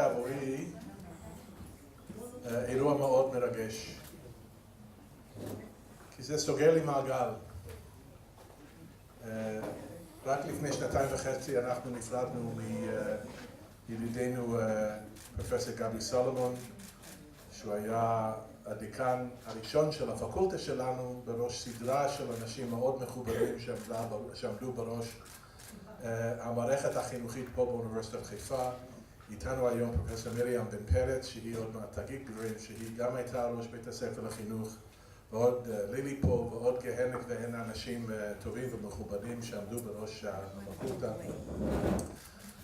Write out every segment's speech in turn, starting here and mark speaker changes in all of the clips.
Speaker 1: עבורי אירוע מאוד מרגש. כי זה סוגר לי מעגל. רק לפני 2.5 אנחנו נפרדנו מידידנו פרופסור גבי סלומון, שהוא היה הדיקן הראשון של הפקולטה שלנו, בראש סדרה של אנשים מאוד מכובדים שעמדו בראש המערכת החינוכית פה באוניברסיטת חיפה. איתנו היום פרופסור מiriam בן פרץ, שהיא עוד מעט תגיד דברים, שהיא גם הייתה ראש בית הספר לחינוך, ועוד לילי פה, ועוד גהנק והן אנשים טובים ומכובדים שעמדו בראש הפקולטה.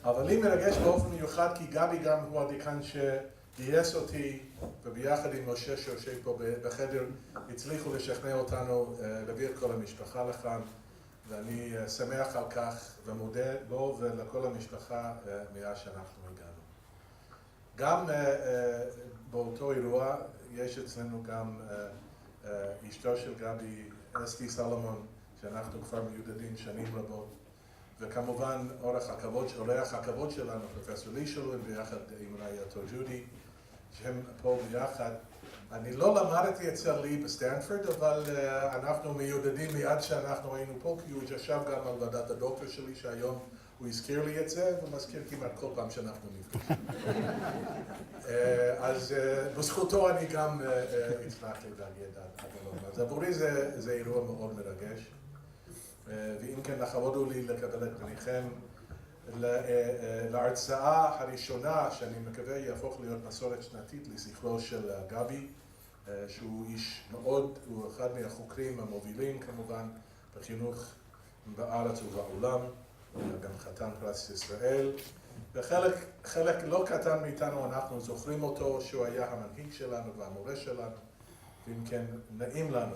Speaker 1: אבל לי מרגש באופן מיוחד, כי גבי גם הוא הדיקן שגייס אותי, וביחד עם משה שיושב פה בחדר, הצליחו לשכנע אותנו להביא את כל המשפחה לכאן, ואני שמח על כך ומודה לו ולכל המשפחה מאז שאנחנו הגענו. גם באותו אירוע יש אצלנו גם אשתו של גבי, אסתי סלומון, שאנחנו כבר מיודדים שנים רבות, וכמובן אורח הכבוד שלנו, פרופסור שולמן, ביחד עם רעייתו ג'ודי, שהם פה ביחד. אני לא למדתי אצל לי בסטנפורד, אבל אנחנו מיודדים מיד שאנחנו היינו פה, כי הוא ישב גם על ועדת הדוקטור שלי, שהיום הוא הזכיר לי את זה, והוא מזכיר כמעט כל פעם שאנחנו נפגשים. אז בזכותו אני גם הצלחתי להגיד עד הלום. אז עבורי זה אירוע מאוד מרגש. ואם כן, לכבוד הוא לי לקבל את פניכם להרצאה הראשונה, שאני מקווה יהפוך להיות מסורת שנתית לזכרו של גבי, שהוא איש מאוד, הוא אחד מהחוקרים המובילים כמובן בחינוך בארץ ובעולם, גם חתן פרס ישראל, וחלק לא קטן מאיתנו אנחנו זוכרים אותו שהוא היה המנהיג שלנו והמורה שלנו, ואם כן נעים לנו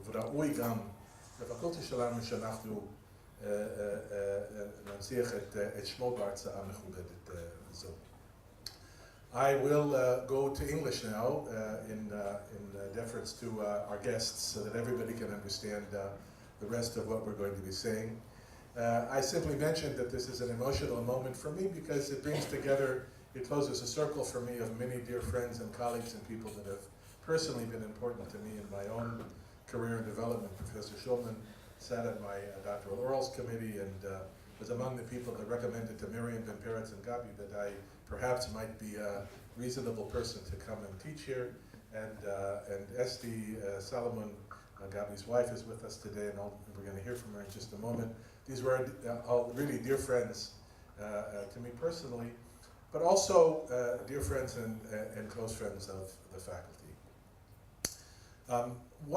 Speaker 1: וראוי גם בפקולטה שלנו שאנחנו ננציח את שמו בהרצאה מכובדת זו. I will go to English now in deference to our guests so that everybody can understand the rest of what we're going to be saying. I simply mentioned that this is an emotional moment for me because it brings together, it closes a circle for me of many dear friends and colleagues and people that have personally been important to me in my own career and development. Professor Shulman sat at my doctoral orals committee and was among the people that recommended to Miriam and Peretz and Gabi that I perhaps might be a reasonable person to come and teach here. And Esti Salomon, Gabi's wife, is with us today, and we're going to hear from her in just a moment. These were all really dear friends to me personally, but also dear friends and close friends of the faculty.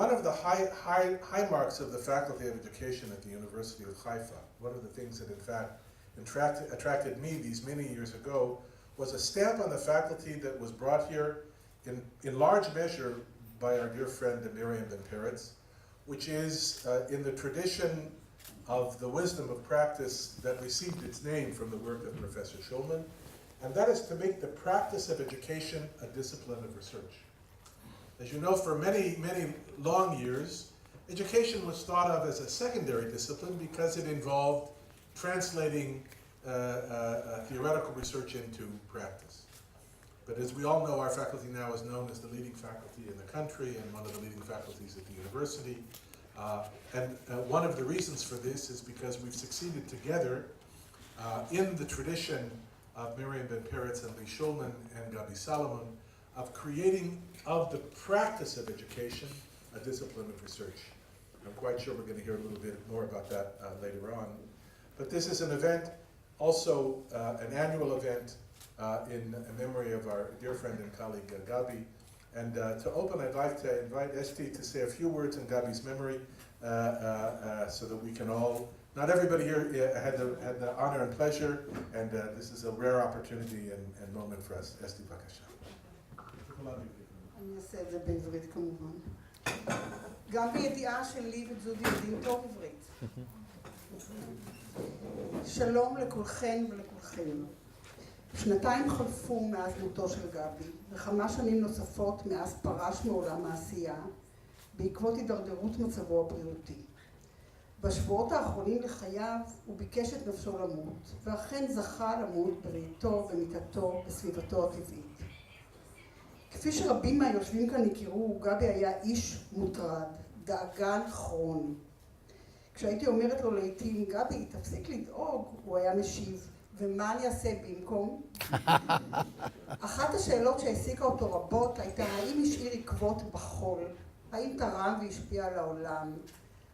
Speaker 1: One of the high marks of the Faculty of Education at the University of Haifa, one of the things that in fact attracted me these many years ago, was a stamp on the faculty that was brought here in large measure by our dear friend Miriam Ben Peretz, which is in the tradition of the wisdom of practice that received its name from the work of Professor Shulman, and that is to make the practice of education a discipline of research. As you know, for many long years, education was thought of as a secondary discipline because it involved translating theoretical research into practice. But as we all know, our faculty now is known as the leading faculty in the country and one of the leading faculties at the university. And one of the reasons for this is because we've succeeded together in the tradition of Miriam Ben Peretz and Shulman and Gabi Salomon of creating of the practice of education a discipline of research. I'm quite sure we're going to hear a little bit more about that later on. But this is an event, also an annual event in memory of our dear friend and colleague Gabi. And to open, I'd like to invite Esti to say a few words in Gabi's memory so that we can all, not everybody here had the honor and pleasure, and this is a rare opportunity and moment for us. Esti, b'kasha.
Speaker 2: אני אעשה את זה בעברית כמובן. גם בידיעה שלי וג'ודי יודעים טוב עברית. שלום לכולכן ולכולכם. שנתיים חלפו מאז מותו של גבי, וכמה שנים נוספות מאז פרש מעולם העשייה, בעקבות הידרדרות מצבו הבריאותי. בשבועות האחרונים לחייו הוא ביקש את נפשו למות, ואכן זכה למות בביתו, במיטתו, בסביבתו הטבעית. כפי שרבים מהיושבים כאן הכירו, גבי היה איש מוטרד, דאגן כרוני. כשהייתי אומרת לו לעתים, גבי, תפסיק לדאוג, הוא היה משיב, ומה אני אעשה במקום? אחת השאלות שהעסיקה אותו רבות הייתה, האם השאיר עקבות בחול? האם תרם והשפיע על העולם?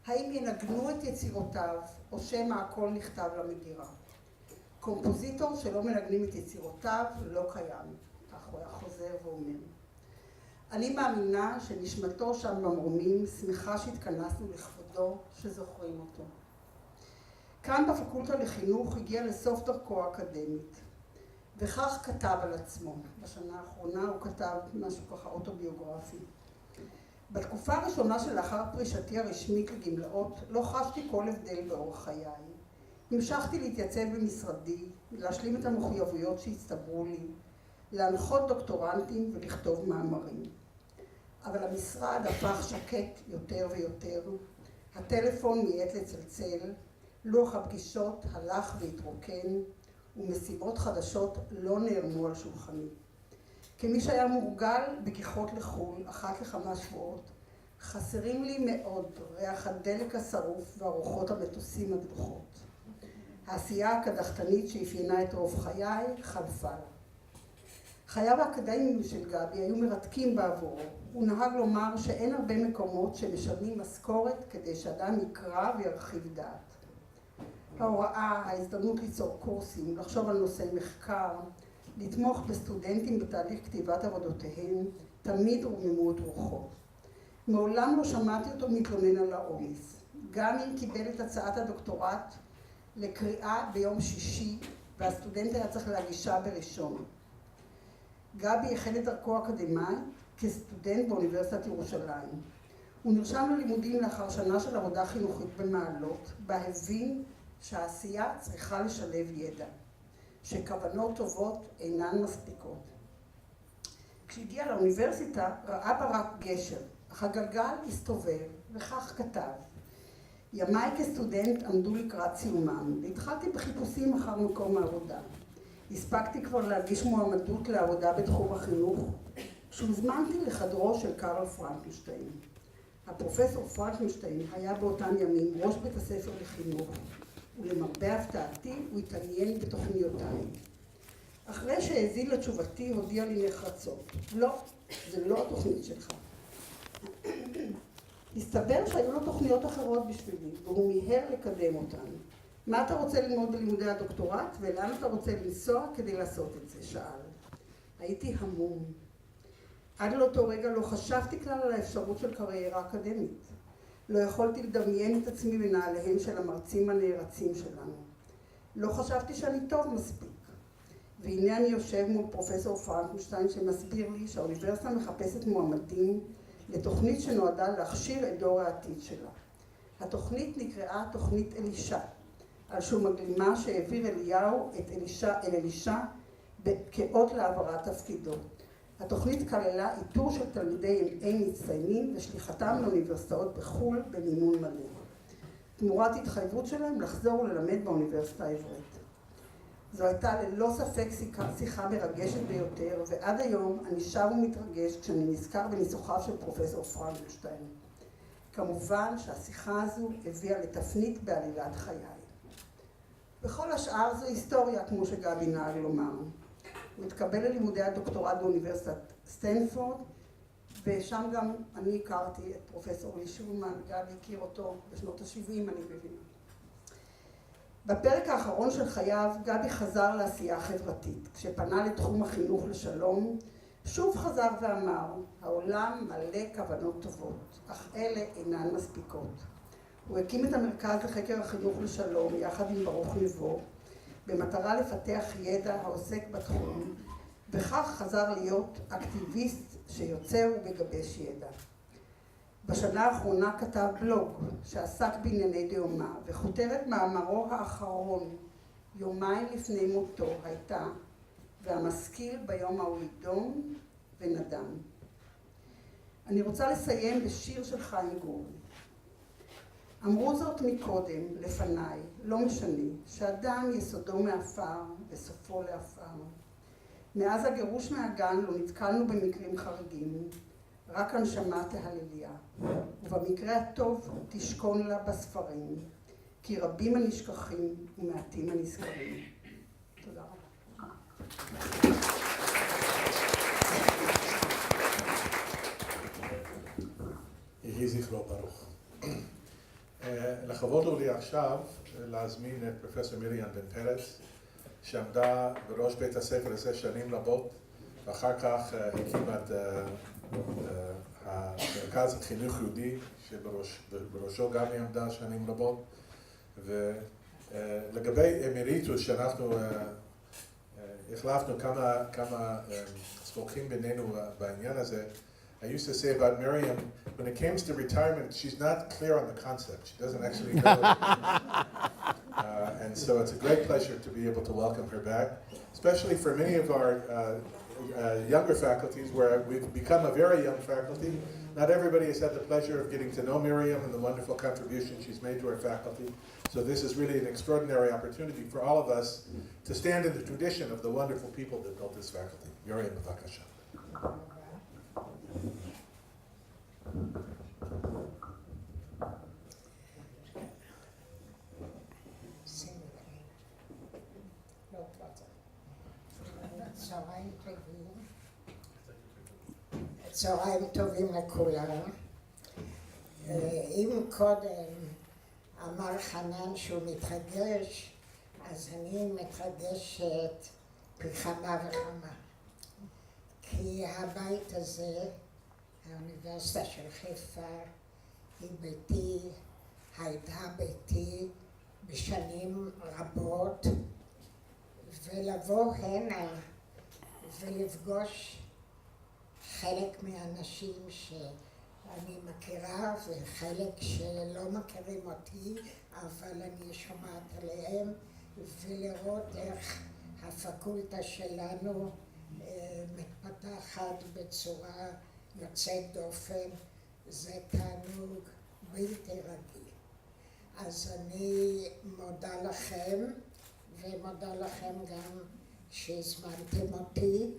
Speaker 2: האם ינגנו את יצירותיו, או שמא הכל נכתב למגירה? קומפוזיטור שלא מנגנים את יצירותיו לא קיים, כך הוא היה חוזר ואומר. אני מאמינה שנשמתו שם במרומים, שמחה שהתכנסנו לכבודו, שזוכרים אותו. כאן בפקולטה לחינוך הגיע לסוף דרכו האקדמית, וכך כתב על עצמו. בשנה האחרונה הוא כתב משהו ככה אוטוביוגרפי. בתקופה הראשונה שלאחר פרישתי הרשמית לגמלאות, לא חשתי כל הבדל באורח חיי. המשכתי להתייצב במשרדי, להשלים את המחויבויות שהצטברו לי, להנחות דוקטורנטים ולכתוב מאמרים. אבל המשרד הפך שקט יותר ויותר, הטלפון מיעט לצלצל, לוח הפגישות הלך והתרוקן, ומשימות חדשות לא נערמו על שולחני. כמי שהיה מורגל בגיחות לחו"ל, אחת לכמה שבועות, חסרים לי מאוד ריח הדלק השרוף וארוחות המטוסים הדלוחות. העשייה הקדחתנית שאפיינה את רוב חיי חלפה לה. חייו האקדמיים של גבי היו מרתקים בעבורו. הוא נהג לומר שאין הרבה מקומות שמשלמים משכורת כדי שאדם יקרא וירחיב דעת. ההוראה, ההזדמנות ליצור קורסים, לחשוב על נושאי מחקר, לתמוך בסטודנטים בתהליך כתיבת עבודותיהם, תמיד רוממו את רוחו. מעולם לא שמעתי אותו מתלונן על העומס. גם אם קיבל את הצעת הדוקטורט לקריאה ביום שישי, והסטודנט היה צריך להגישה בראשון. גבי החל את דרכו האקדמית כסטודנט באוניברסיטת ירושלים. הוא נרשם ללימודים לאחר שנה של עבודה חינוכית במעלות, בה הבין שהעשייה צריכה לשלב ידע, שכוונות טובות אינן מספיקות. כשהגיע לאוניברסיטה ראה בה רק גשר, אך הגלגל הסתובב וכך כתב. ימיי כסטודנט עמדו לקראת סיומם, והתחלתי בחיפושים אחר מקום העבודה. הספקתי כבר להגיש מועמדות לעבודה בתחום החינוך, כשהוזמנתי לחדרו של קרל פרנקנשטיין. הפרופסור פרנקנשטיין היה באותם ימים ראש בית הספר לחינוך, ולמרבה הפתעתי הוא התעניין בתוכניותיי. אחרי שהאזין לתשובתי הודיע לי נחרצות, לא, זה לא התוכנית שלך. הסתבר שהיו לו תוכניות אחרות בשבילי, והוא מיהר לקדם אותן. מה אתה רוצה ללמוד בלימודי הדוקטורט, ולאן אתה רוצה לנסוע כדי לעשות את זה? שאל. הייתי המום. עד לאותו רגע לא חשבתי כלל על האפשרות של קריירה אקדמית. לא יכולתי לדמיין את עצמי בנעליהם של המרצים הנערצים שלנו. לא חשבתי שאני טוב מספיק. והנה אני יושב מול פרופסור פרנקנשטיין שמסביר לי שהאוניברסיטה מחפשת מועמדים לתוכנית שנועדה להכשיר את דור העתיד שלה. התוכנית נקראה תוכנית אלישע, על שום הגלימה שהעביר אליהו אל אלישע כאות להעברת תפקידו. התוכנית כללה איתור של תלמידי MA מצטיינים ושליחתם לאוניברסיטאות בחו"ל במימון מלא. תמורת התחייבות שלהם לחזור וללמד באוניברסיטה העברית. זו הייתה ללא ספק שיחה מרגשת ביותר, ועד היום אני שב ומתרגש כשאני נזכר בניסוחיו של פרופסור פרנקנשטיין. כמובן שהשיחה הזו הביאה לתפנית בעלילת חיי. בכל השאר זו היסטוריה, כמו שגבי נהג לומר. הוא התקבל ללימודי הדוקטורט באוניברסיטת סטנפורד, ושם גם אני הכרתי את פרופסור שולמן, גבי הכיר אותו בשנות ה-70, אני מבינה. בפרק האחרון של חייו, גבי חזר לעשייה חברתית. כשפנה לתחום החינוך לשלום, שוב חזר ואמר, העולם מלא כוונות טובות, אך אלה אינן מספיקות. הוא הקים את המרכז לחקר החינוך לשלום, יחד עם ברוך נבו, במטרה לפתח ידע העוסק בתחום, וכך חזר להיות אקטיביסט שיוצר ומגבש ידע. בשנה האחרונה כתב בלוג שעסק בענייני דיומא, וכותרת מאמרו האחרון, יומיים לפני מותו, הייתה, והמשכיל ביום ההוא יידום ונדם. אני רוצה לסיים בשיר של חיים גורי. אמרו זאת מקודם, לפניי, לא משנה, שאדם יסודו מעפר וסופו לעפר. מאז הגירוש מהגן לא נתקלנו במקרים חריגים, רק הנשמה תהלליה, ובמקרה הטוב תשכון לה בספרים, כי רבים הנשכחים ומעטים הנזכרים. תודה רבה.
Speaker 1: יהי זכרו ברוך. לכבוד הוא לי עכשיו להזמין את פרופסור מרים בן פרץ, שעמדה בראש בית הספר הזה שנים רבות, ואחר כך הקימה את המרכז החינוך יהודי, שבראשו גם היא עמדה שנים רבות. ולגבי אמריטוס, שאנחנו החלפנו כמה סמוכים בינינו בעניין הזה, I used to say about Miriam, when it comes to retirement, she's not clear on the concept. She doesn't actually know. And so it's a great pleasure to be able to welcome her back, especially for many of our younger faculties, where we've become a very young faculty. Not everybody has had the pleasure of getting to know Miriam and the wonderful contribution she's made to our faculty. So this is really an extraordinary opportunity for all of us to stand in the tradition of the wonderful people that built this faculty. Miriam, b'vakasha.
Speaker 3: צהריים טובים לכולם. אם קודם אמר חנן שהוא מתרגש, אז אני מתרגשת פי כמה וכמה. כי הבית הזה, האוניברסיטה של חיפה, היא ביתי, הייתה ביתי בשנים רבות, ולבוא הנה ולפגוש חלק מהאנשים שאני מכירה וחלק שלא מכירים אותי, אבל אני שומעת עליהם, ולראות איך הפקולטה שלנו מתפתחת בצורה יוצאת דופן, זה תענוג בלתי רגיל. אז אני מודה לכם, ומודה לכם גם שהזמנתם אותי,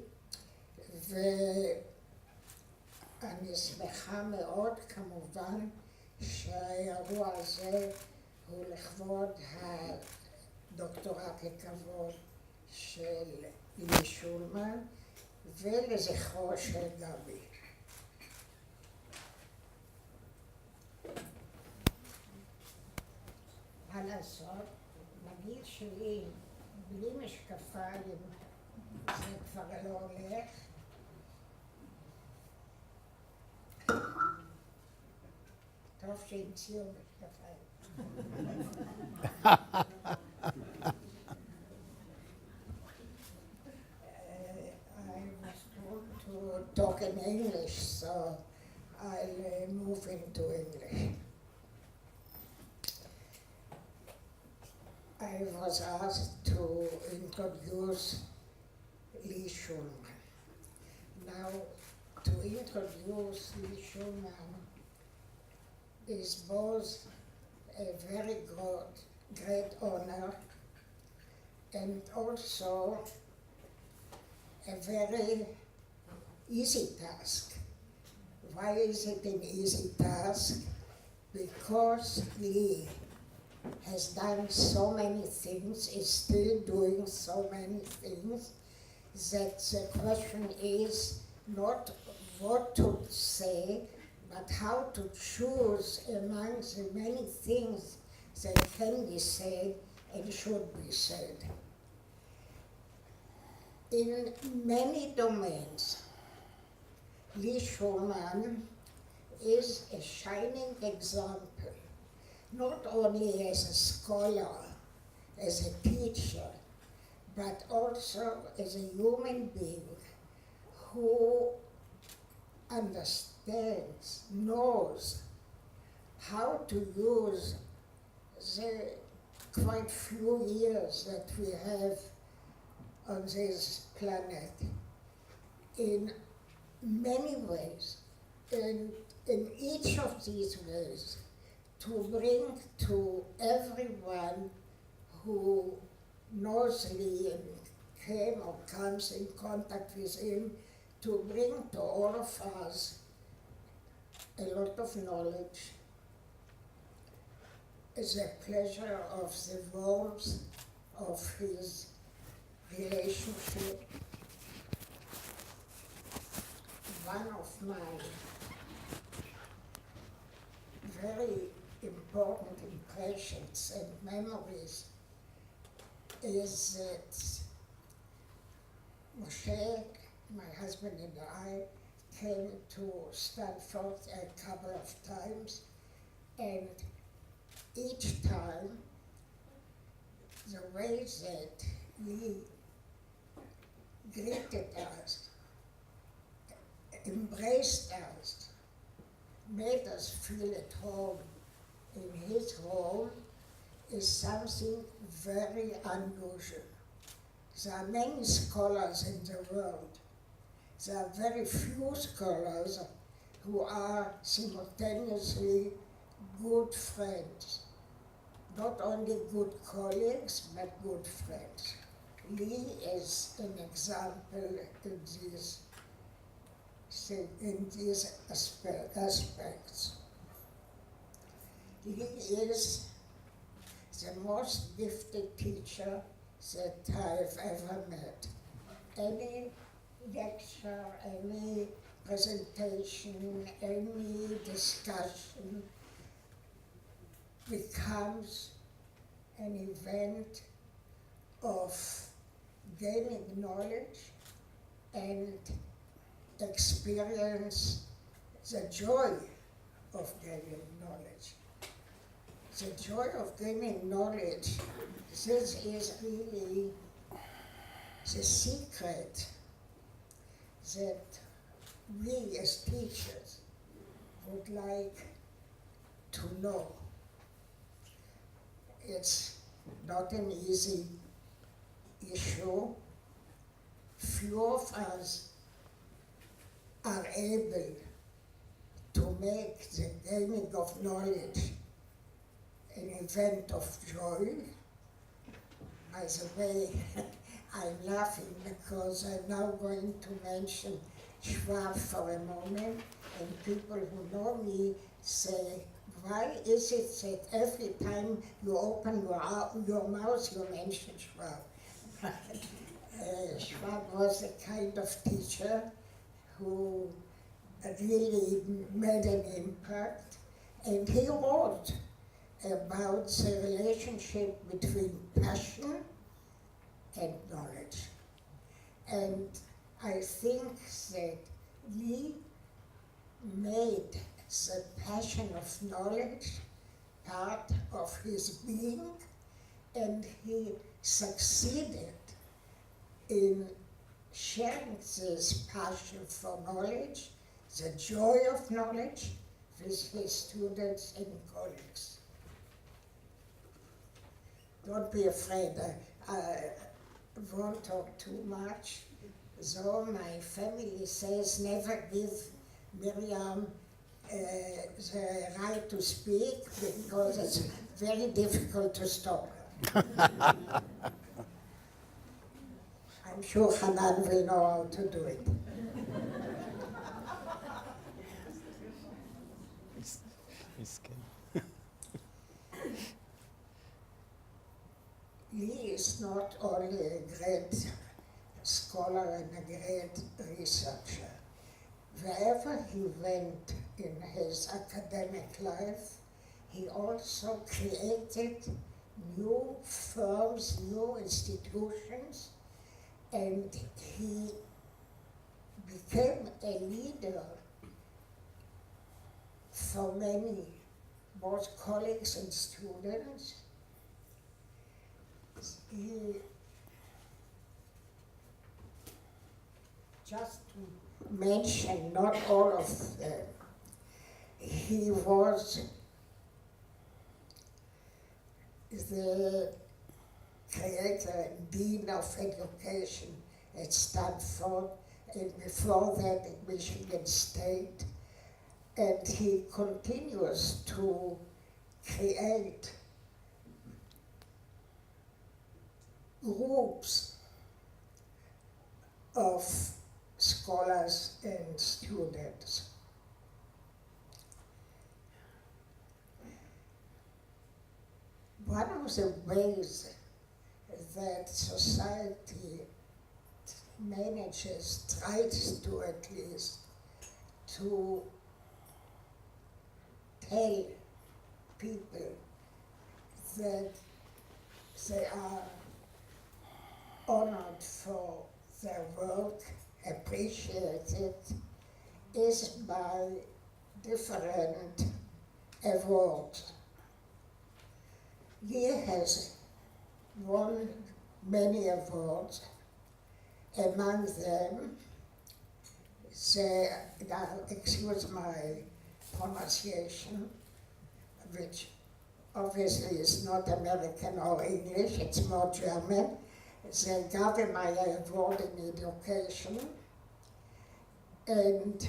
Speaker 3: ואני שמחה מאוד כמובן שהאירוע הזה הוא לכבוד הדוקטורט לכבוד של לי שולמן ולזכרו של גבי. מה לעשות? בגיל שלי, בלי משקפיים, זה כבר לא הולך. טוב שהמציאו משקפיים. I was told to talk in English, so I'll move into English. I was asked to introduce Lee Shulman. Now, to introduce Lee Shulman is both a very great honor and also a very easy task. Why is it an easy task? Because Lee has done so many things, is still doing so many things, that the question is not what to say, but how to choose among the many things that can be said and should be said. In many domains, Lee Shulman is a shining example, not only as a scholar, as a teacher, but also as a human being who understands, knows how to use the quite few years that we have on this planet in many ways, and in each of these ways to bring to everyone who knows Lee and came or comes in contact with him, to bring to all of us a lot of knowledge, the pleasure of the warmth of his relationship. One of my very important impressions and memories is that Moshe, my husband and I, came to Stanford a couple of times, and each time the way that he greeted us, embraced us, made us feel at home in his home is something very unusual. There are many scholars in the world. There are very few scholars who are simultaneously good friends. Not only good colleagues, but good friends. Lee is an example in these aspects. Lee is the most gifted teacher that I've ever met. Any lecture, any presentation, any discussion becomes an event of gaining knowledge and experience the joy of gaining knowledge. The joy of gaining knowledge, this is really the secret that we as teachers would like to know. It's not an easy issue. Few of us are able to make the gaining of knowledge an event of joy. By the way, I'm laughing because I'm now going to mention Schwab for a moment, and people who know me say, why is it that every time you open your mouth you mention Schwab? Schwab was a kind of teacher who really made an impact, and he wrote about the relationship between passion and knowledge. And I think that Lee made the passion of knowledge part of his being, and he succeeded in sharing this passion for knowledge, the joy of knowledge, with his students and colleagues. Don't be afraid, I won't talk too much. Though my family says never give Miriam the right to speak because it's very difficult to stop her. I'm sure Hanan will know how to do it. Lee is not only a great scholar and a great researcher. Wherever he went in his academic life, he also created new firms, new institutions, and he became a leader for many, both colleagues and students. He, just to mention not all of them, he was the creator and dean of education at Stanford, and before that at Michigan State. And he continues to create groups of scholars and students. One of the ways that society tries to at least, to tell people that they are honored for their work, appreciated, is by different awards. He has won many awards, among them excuse my pronunciation, which obviously is not American or English, it's more German, the Gabriel Award in Education, and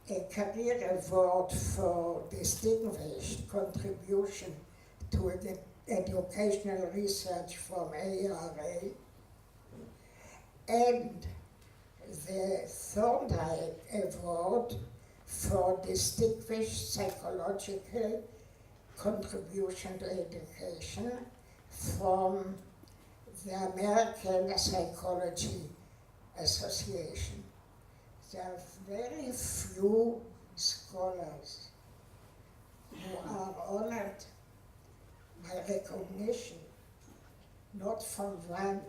Speaker 3: a career award for distinguished contribution to the educational research from ARA, and the Thorndike Award for distinguished psychological contribution to education from the American Psychology Association. There are very few scholars who are honored by recognition, not from one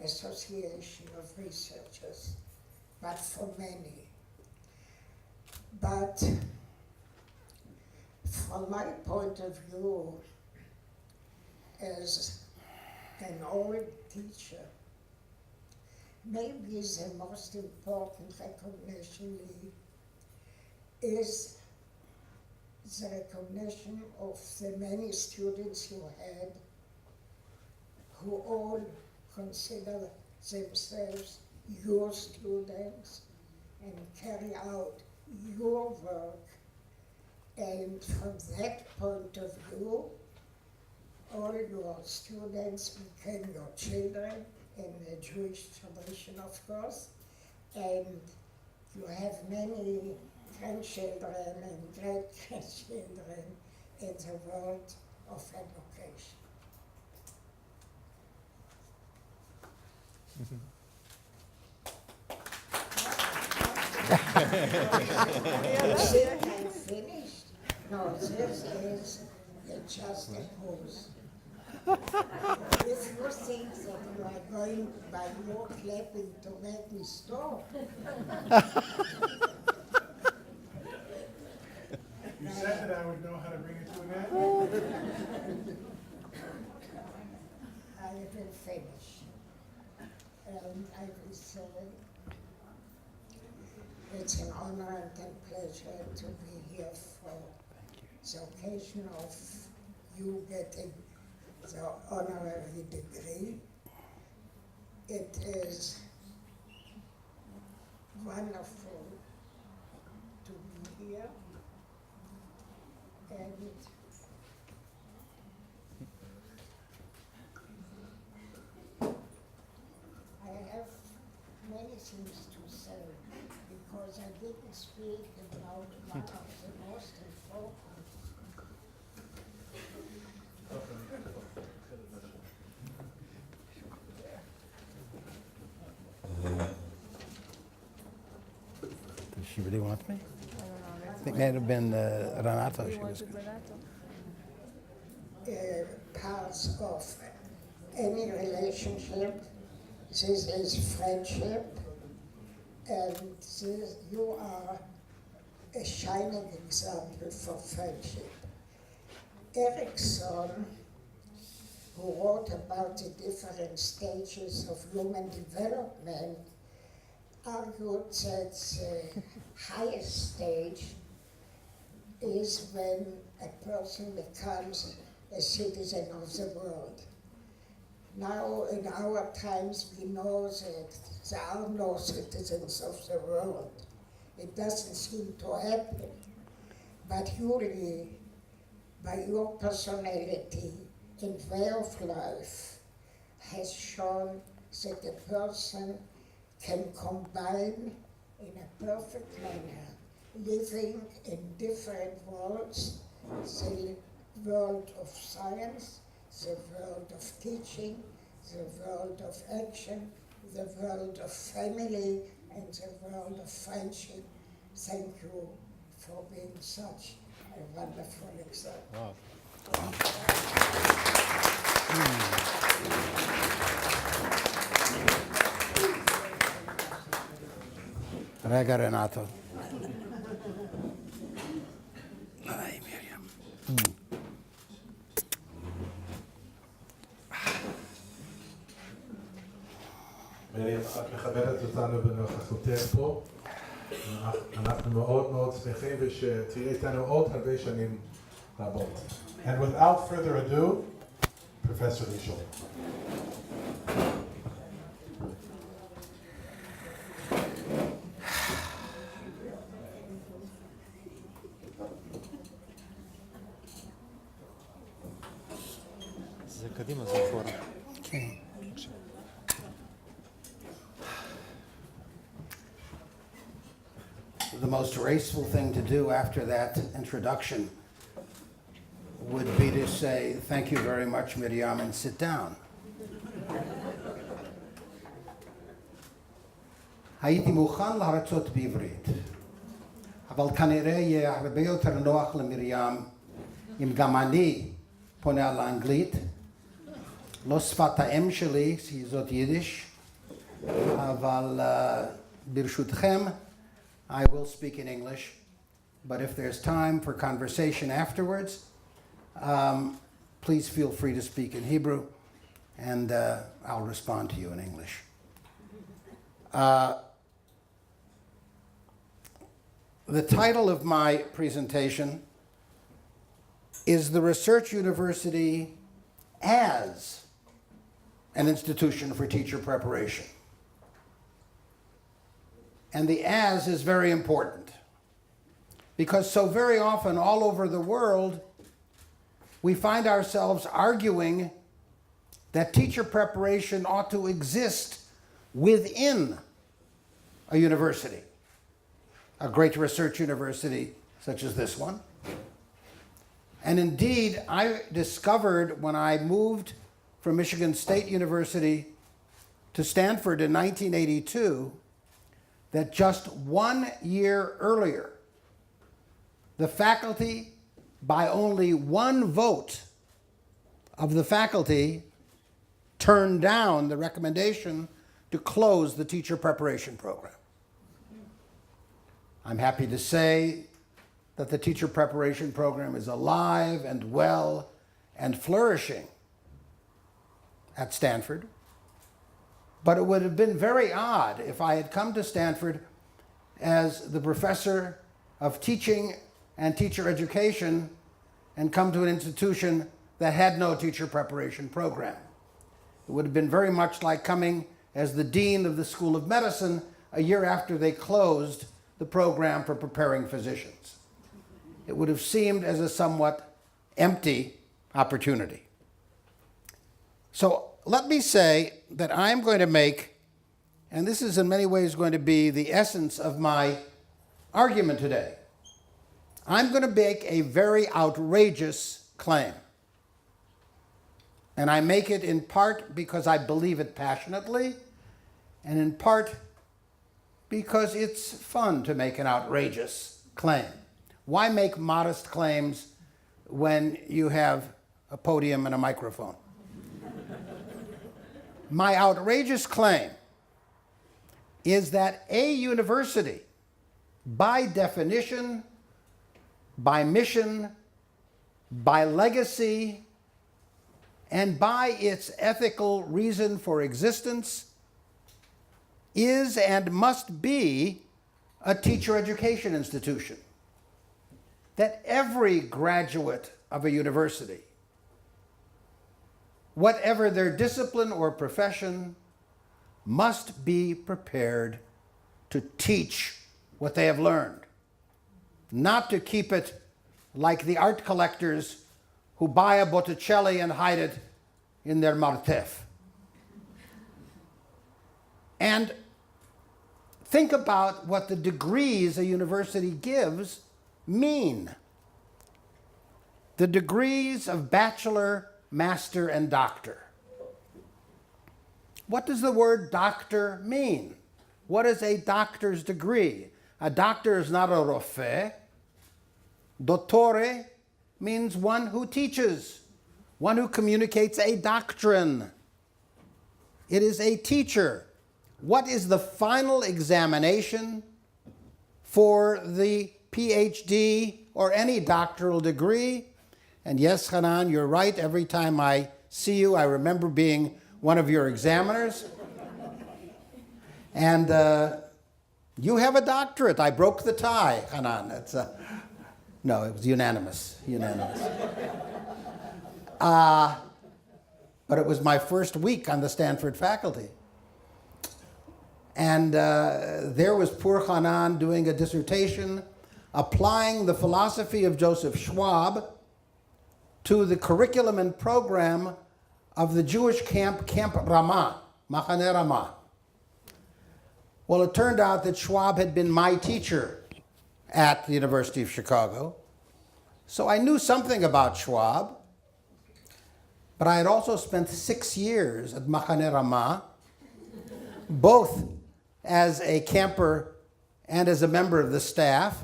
Speaker 3: association of researchers, but for many. But from my point of view, as an old teacher, maybe the most important recognition is the recognition of the many students you had who all consider themselves your students and carry out your work. And from that point of view, all your students became your children in the Jewish tradition, of course, and you have many grandchildren and great-grandchildren in the world of education. I'm finished? No, this is just a pause. If you think that you are going by your clapping to make me stop.
Speaker 1: You said that I would know how to bring it to an end?
Speaker 3: I will finish. I will say it's an honor and a pleasure to be here for the occasion of you getting the honorary degree. It is wonderful to be here, and I have many things to say because I didn't speak about one of the most important.
Speaker 4: Does she really want me? I think it might have been Renato she was.
Speaker 3: Parts of any relationship. This is friendship, and you are a shining example for friendship. Erickson, who wrote about the different stages of human development, argued that the highest stage is when a person becomes a citizen of the world. Now, in our times, we know that there are no citizens of the world. It doesn't seem to happen. But Yuri by your personality and way of life has shown that a person can combine in a perfect manner living in different worlds, the world of science, the world of teaching, the world of action, the world of family, and the world of friendship. Thank you for being such a wonderful example.
Speaker 5: Wow.
Speaker 4: Rega Renato. Hi, Miriam.
Speaker 1: מרים, את מכבדת אותנו בנוכחותך פה. אנחנו מאוד מאוד שמחים ושתהיה איתנו עוד הרבה שנים רבות. And without further ado, Professor Shulman.
Speaker 5: זה קדימה, זה אחורה.
Speaker 4: Okay. The most graceful thing to do after that introduction would be to say, thank you very much, Miriam, and sit down. הייתי מוכן להרצות בעברית, אבל כנראה יהיה הרבה יותר נוח למרים אם גם אני פונה לאנגלית, לא שפת האם שלי, זאת יידיש, אבל ברשותכם, I will speak in English, but if there's time for conversation afterwards, please feel free to speak in Hebrew, and I'll respond to you in English. The title of my presentation is The Research University as an Institution for Teacher Preparation. And the as is very important because so very often all over the world we find ourselves arguing that teacher preparation ought to exist within a university, a great research university such as this one. And indeed, I discovered when I moved from Michigan State University to Stanford in 1982 that just 1 year earlier, the faculty, by only one vote of the faculty, turned down the recommendation to close the teacher preparation program. I'm happy to say that the teacher preparation program is alive and well and flourishing at Stanford. But it would have been very odd if I had come to Stanford as the professor of teaching and teacher education and come to an institution that had no teacher preparation program. It would have been very much like coming as the dean of the School of Medicine a year after they closed the program for preparing physicians. It would have seemed as a somewhat empty opportunity. So let me say that I'm going to make, and this is in many ways going to be the essence of my argument today, I'm going to make a very outrageous claim. And I make it in part because I believe it passionately, and in part because it's fun to make an outrageous claim. Why make modest claims when you have a podium and a microphone? My outrageous claim is that a university, by definition, by mission, by legacy, and by its ethical reason for existence, is and must be a teacher education institution. That every graduate of a university, whatever their discipline or profession, must be prepared to teach what they have learned, not to keep it like the art collectors who buy a Botticelli and hide it in their martef. And think about what the degrees a university gives mean. The degrees of bachelor, master, and doctor. What does the word doctor mean? What is a doctor's degree? A doctor is not a rofe. Dottore means one who teaches, one who communicates a doctrine. It is a teacher. What is the final examination for the PhD or any doctoral degree? And yes, Hanan, you're right. Every time I see you, I remember being one of your examiners. And you have a doctorate. I broke the tie, Hanan. No, it was unanimous. But it was my first week on the Stanford faculty. And there was poor Hanan doing a dissertation applying the philosophy of Joseph Schwab to the curriculum and program of the Jewish Camp Ramah, Machane Ramah. Well, it turned out that Schwab had been my teacher at the University of Chicago. So I knew something about Schwab, but I had also spent 6 years at Machane Ramah, both as a camper and as a member of the staff.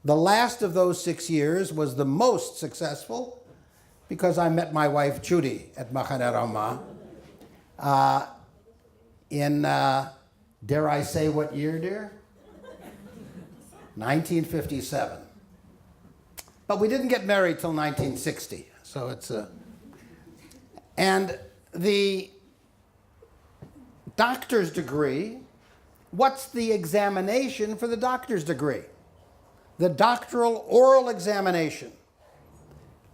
Speaker 4: The last of those 6 years was the most successful because I met my wife Judy at Machane Ramah in, dare I say what year, dear? 1957. But we didn't get married till 1960, so it's and the doctor's degree, what's the examination for the doctor's degree? The doctoral oral examination.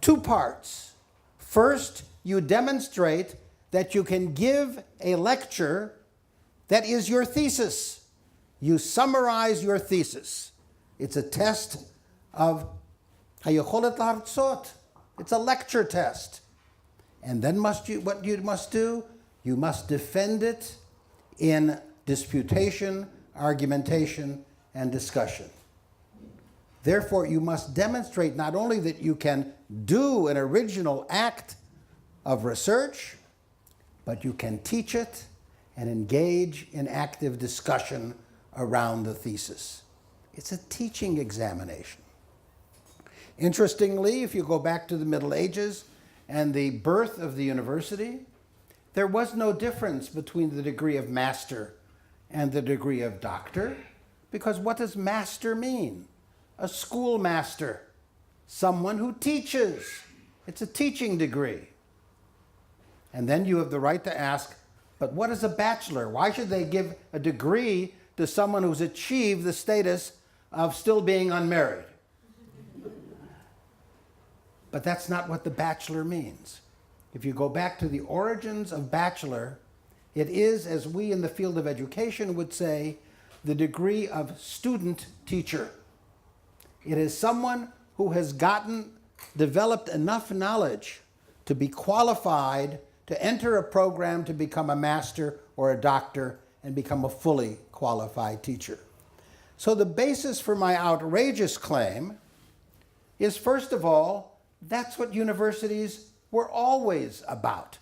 Speaker 4: 2 parts. First, you demonstrate that you can give a lecture that is your thesis. You summarize your thesis. It's a test of hayocholet lahartzot. It's a lecture test. And then what you must do, you must defend it in disputation, argumentation, and discussion. Therefore, you must demonstrate not only that you can do an original act of research, but you can teach it and engage in active discussion around the thesis. It's a teaching examination. Interestingly, if you go back to the Middle Ages and the birth of the university, there was no difference between the degree of master and the degree of doctor, because what does master mean? A schoolmaster, someone who teaches. It's a teaching degree. And then you have the right to ask, but what is a bachelor? Why should they give a degree to someone who's achieved the status of still being unmarried? But that's not what the bachelor means. If you go back to the origins of bachelor, it is, as we in the field of education would say, the degree of student teacher. It is someone who has developed enough knowledge to be qualified to enter a program to become a master or a doctor and become a fully qualified teacher. So the basis for my outrageous claim is, first of all, that's what universities were always about.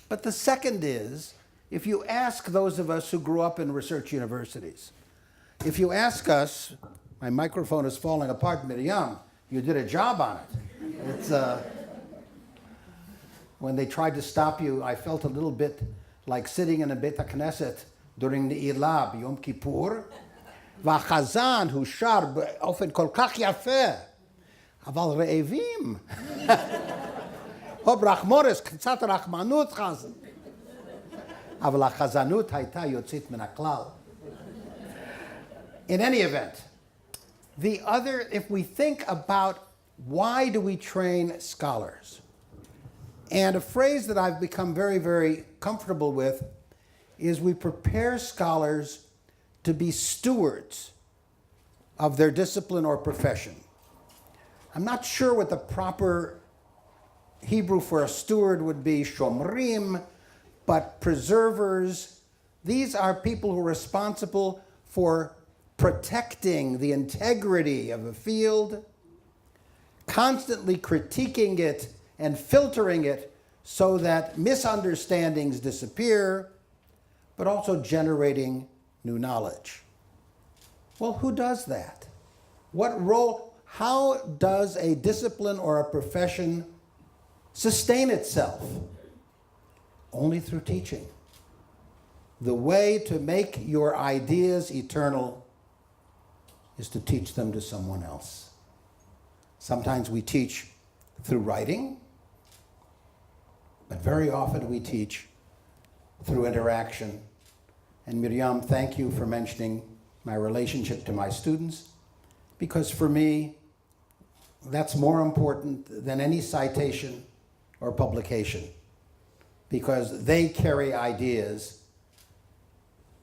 Speaker 4: But the second is, if you ask those of us who grew up in research universities, if you ask us, my microphone is falling apart, Miriam, you did a job on it. It's, when they tried to stop you, I felt a little bit like sitting in a Beit HaKnesset during the Ilah, Yom Kippur, והחזן הוא שר באופן כל כך יפה, אבל רעבים. ברחמורס, קצת רחמנות חזן. אבל החזנות הייתה יוצאת מן הכלל. In any event, if we think about why do we train scholars, and a phrase that I've become very, very comfortable with is we prepare scholars to be stewards of their discipline or profession. I'm not sure what the proper Hebrew for a steward would be, shomrim, but preservers. These are people who are responsible for protecting the integrity of a field, constantly critiquing it and filtering it so that misunderstandings disappear, but also generating new knowledge. Well, who does that? What role, how does a discipline or a profession sustain itself? Only through teaching. The way to make your ideas eternal is to teach them to someone else. Sometimes we teach through writing, but very often we teach through interaction. And Miriam, thank you for mentioning my relationship to my students, because for me, that's more important than any citation or publication, because they carry ideas.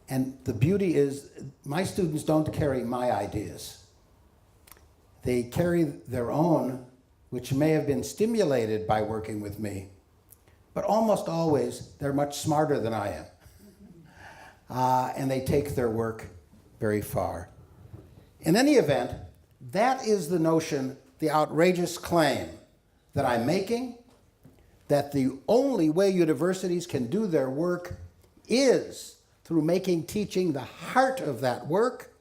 Speaker 4: And the beauty is, my students don't carry my ideas. They carry their own, which may have been stimulated by working with me, but almost always they're much smarter than I am. And they take their work very far. In any event, that is the notion, the outrageous claim that I'm making, that the only way universities can do their work is through making teaching the heart of that work,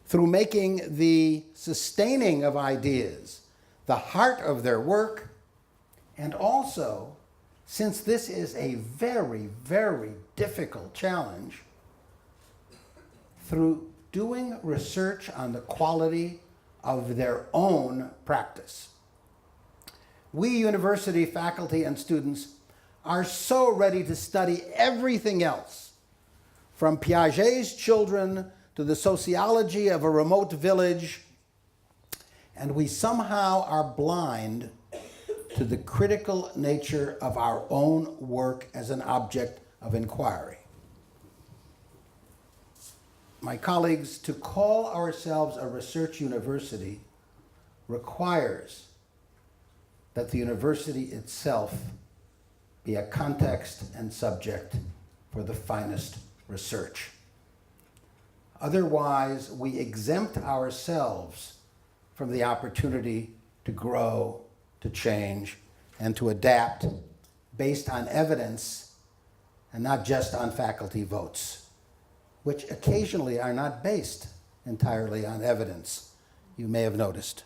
Speaker 4: through making the sustaining of ideas the heart of their work, and also, since this is a very, very difficult challenge, through doing research on the quality of their own practice. We university faculty and students are so ready to study everything else, from Piaget's children to the sociology of a remote village, and we somehow are blind to the critical nature of our own work as an object of inquiry. My colleagues, to call ourselves a research university requires that the university itself be a context and subject for the finest research. Otherwise, we exempt ourselves from the opportunity to grow, to change, and to adapt based on evidence and not just on faculty votes, which occasionally are not based entirely on evidence, you may have noticed.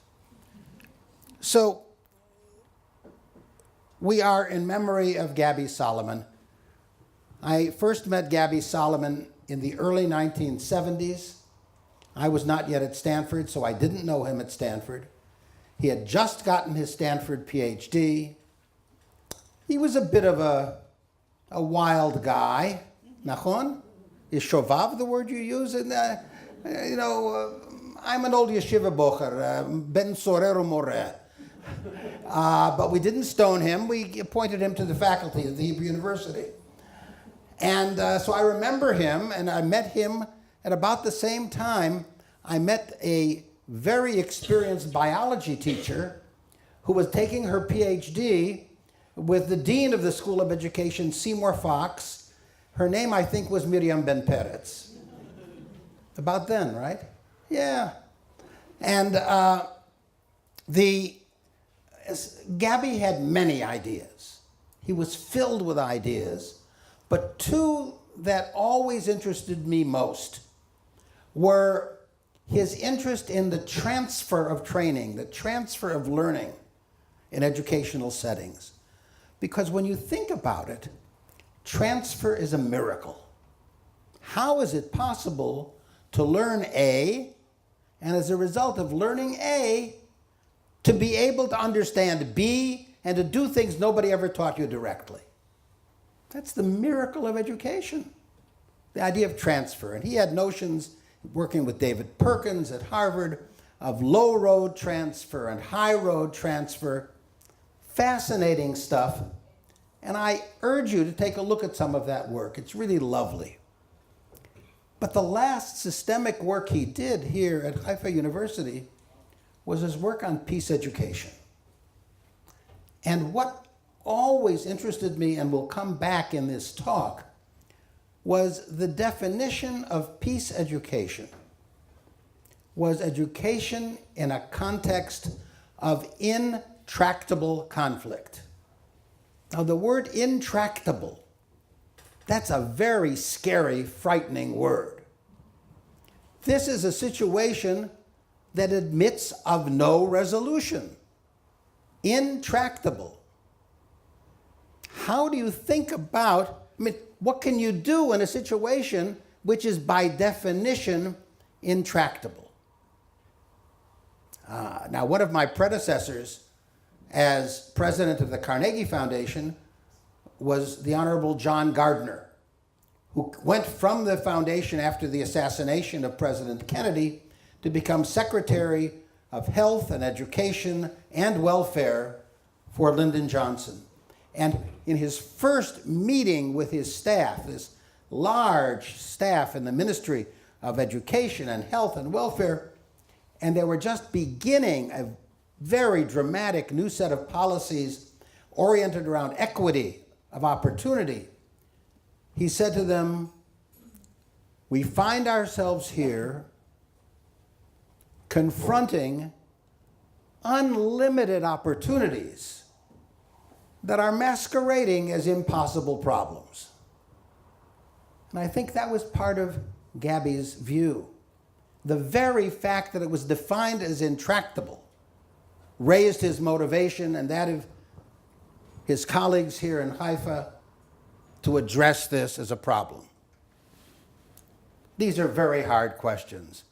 Speaker 4: So, we are in memory of Gabby Salomon. I first met Gabby Salomon in the early 1970s. I was not yet at Stanford, so I didn't know him at Stanford. He had just gotten his Stanford PhD. He was a bit of a wild guy. Nachon? Is shovav the word you use? I'm an old yeshiva bocher, ben sorer umoreh. But we didn't stone him. We appointed him to the faculty of the Hebrew University. And so I remember him, and I met him at about the same time. I met a very experienced biology teacher who was taking her PhD with the dean of the School of Education, Seymour Fox. Her name, I think, was Miriam ben Peretz. About then, right? Yeah. And Gabby had many ideas. He was filled with ideas, but two that always interested me most were his interest in the transfer of training, the transfer of learning in educational settings. Because when you think about it, transfer is a miracle. How is it possible to learn A, and as a result of learning A, to be able to understand B and to do things nobody ever taught you directly? That's the miracle of education, the idea of transfer. And he had notions, working with David Perkins at Harvard, of low road transfer and high road transfer. Fascinating stuff. And I urge you to take a look at some of that work. It's really lovely. But the last systemic work he did here at Haifa University was his work on peace education. And what always interested me and will come back in this talk was the definition of peace education was education in a context of intractable conflict. Now, the word intractable, that's a very scary, frightening word. This is a situation that admits of no resolution. Intractable. How do you think about, what can you do in a situation which is by definition intractable? Now, one of my predecessors as president of the Carnegie Foundation was the Honorable John Gardner, who went from the foundation after the assassination of President Kennedy to become Secretary of Health and Education and Welfare for Lyndon Johnson. And in his first meeting with his staff, this large staff in the Ministry of Education and Health and Welfare, and they were just beginning a very dramatic new set of policies oriented around equity of opportunity, he said to them, "We find ourselves here confronting unlimited opportunities that are masquerading as impossible problems." And I think that was part of Gabby's view. The very fact that it was defined as intractable raised his motivation and that of his colleagues here in Haifa to address this as a problem. These are very hard questions.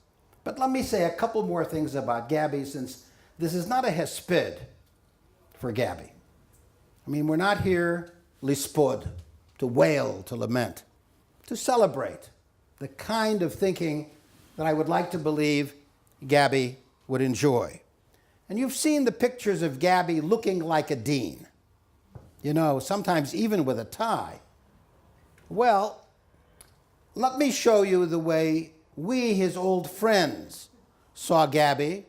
Speaker 4: But let me say a couple more things about Gabby, since this is not a hesped for Gabby. We're not here lispod, to wail, to lament, to celebrate the kind of thinking that I would like to believe Gabby would enjoy. And you've seen the pictures of Gabby looking like a dean, sometimes even with a tie. Well, let me show you the way we, his old friends, saw Gabby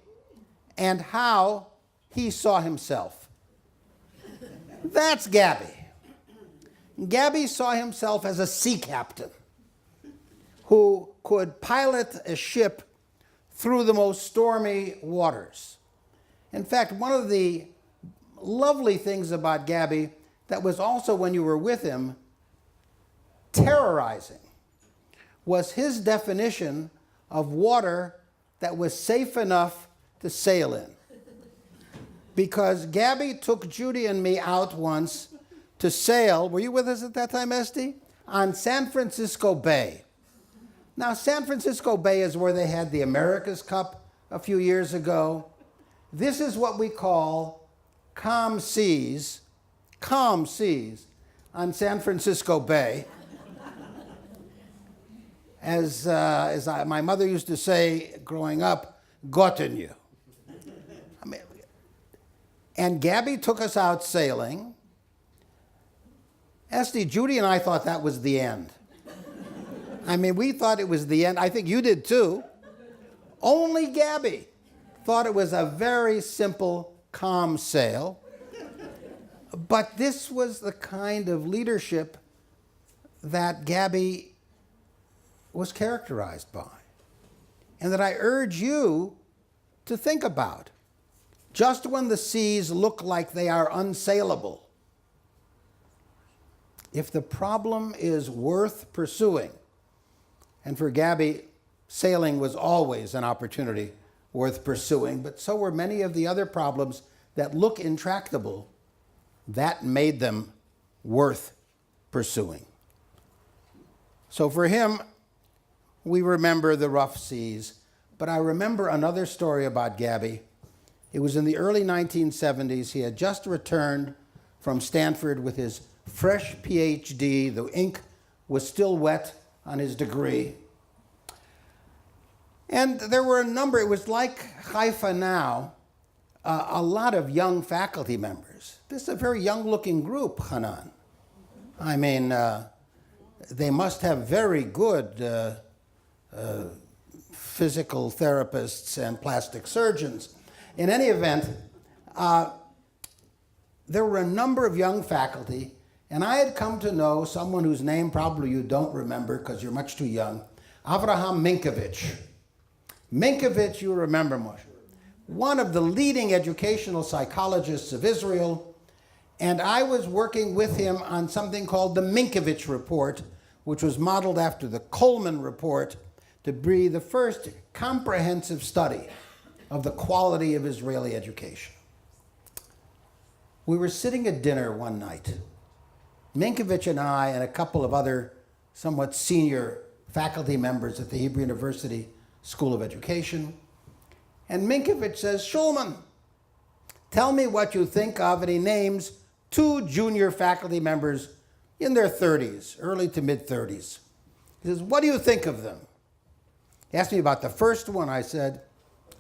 Speaker 4: and how he saw himself. That's Gabby. Gabby saw himself as a sea captain who could pilot a ship through the most stormy waters. In fact, one of the lovely things about Gabby that was also, when you were with him, terrorizing, was his definition of water that was safe enough to sail in. Because Gabby took Judy and me out once to sail, were you with us at that time, Esty? On San Francisco Bay. Now, San Francisco Bay is where they had the America's Cup a few years ago. This is what we call calm seas on San Francisco Bay. As my mother used to say growing up, gotten you. And Gabby took us out sailing. Esty, Judy and I thought that was the end. We thought it was the end. I think you did too. Only Gabby thought it was a very simple, calm sail. But this was the kind of leadership that Gabby was characterized by, and that I urge you to think about. Just when the seas look like they are unsailable, if the problem is worth pursuing, and for Gabby, sailing was always an opportunity worth pursuing, but so were many of the other problems that look intractable, that made them worth pursuing. So for him, we remember the rough seas, but I remember another story about Gabby. It was in the early 1970s. He had just returned from Stanford with his fresh PhD. The ink was still wet on his degree. And there were a number, it was like Haifa now, a lot of young faculty members. This is a very young-looking group, Hanan. They must have very good physical therapists and plastic surgeons. In any event, there were a number of young faculty, and I had come to know someone whose name probably you don't remember because you're much too young, Avraham Minkovich. Minkovich, you remember, Moshe, one of the leading educational psychologists of Israel, and I was working with him on something called the Minkovich Report, which was modeled after the Coleman Report, to be the first comprehensive study of the quality of Israeli education. We were sitting at dinner one night, Minkovich and I and a couple of other somewhat senior faculty members at the Hebrew University School of Education, and Minkovich says, Shulman, tell me what you think of, and he names two junior faculty members in their 30s, early to mid-30s. He says, what do you think of them? He asked me about the first one. I said,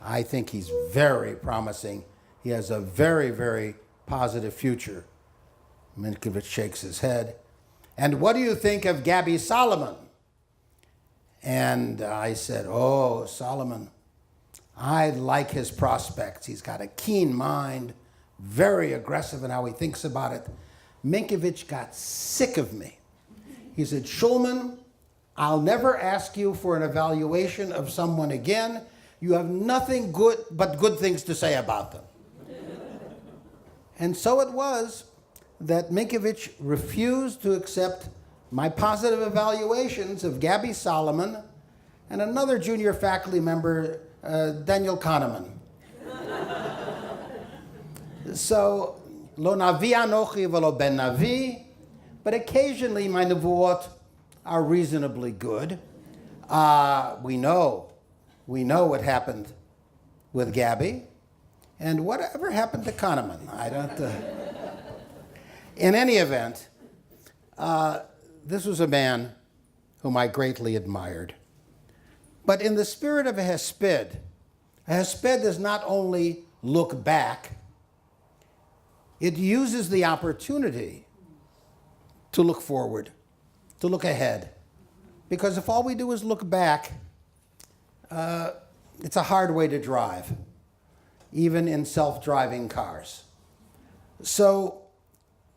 Speaker 4: I think he's very promising. He has a very, very positive future. Minkovich shakes his head. And what do you think of Gabby Salomon? And I said, oh, Salomon, I like his prospects. He's got a keen mind, very aggressive in how he thinks about it. Minkovich got sick of me. He said, Shulman, I'll never ask you for an evaluation of someone again. You have nothing good but good things to say about them. And so it was that Minkovich refused to accept my positive evaluations of Gabby Salomon and another junior faculty member, Daniel Kahneman. So, lo navi anochi velo ben navi, but occasionally my nevuot are reasonably good. We know what happened with Gabby, and whatever happened to Kahneman, I don't. In any event, this was a man whom I greatly admired. But in the spirit of a hesped does not only look back, it uses the opportunity to look forward, to look ahead. Because if all we do is look back, it's a hard way to drive, even in self-driving cars. So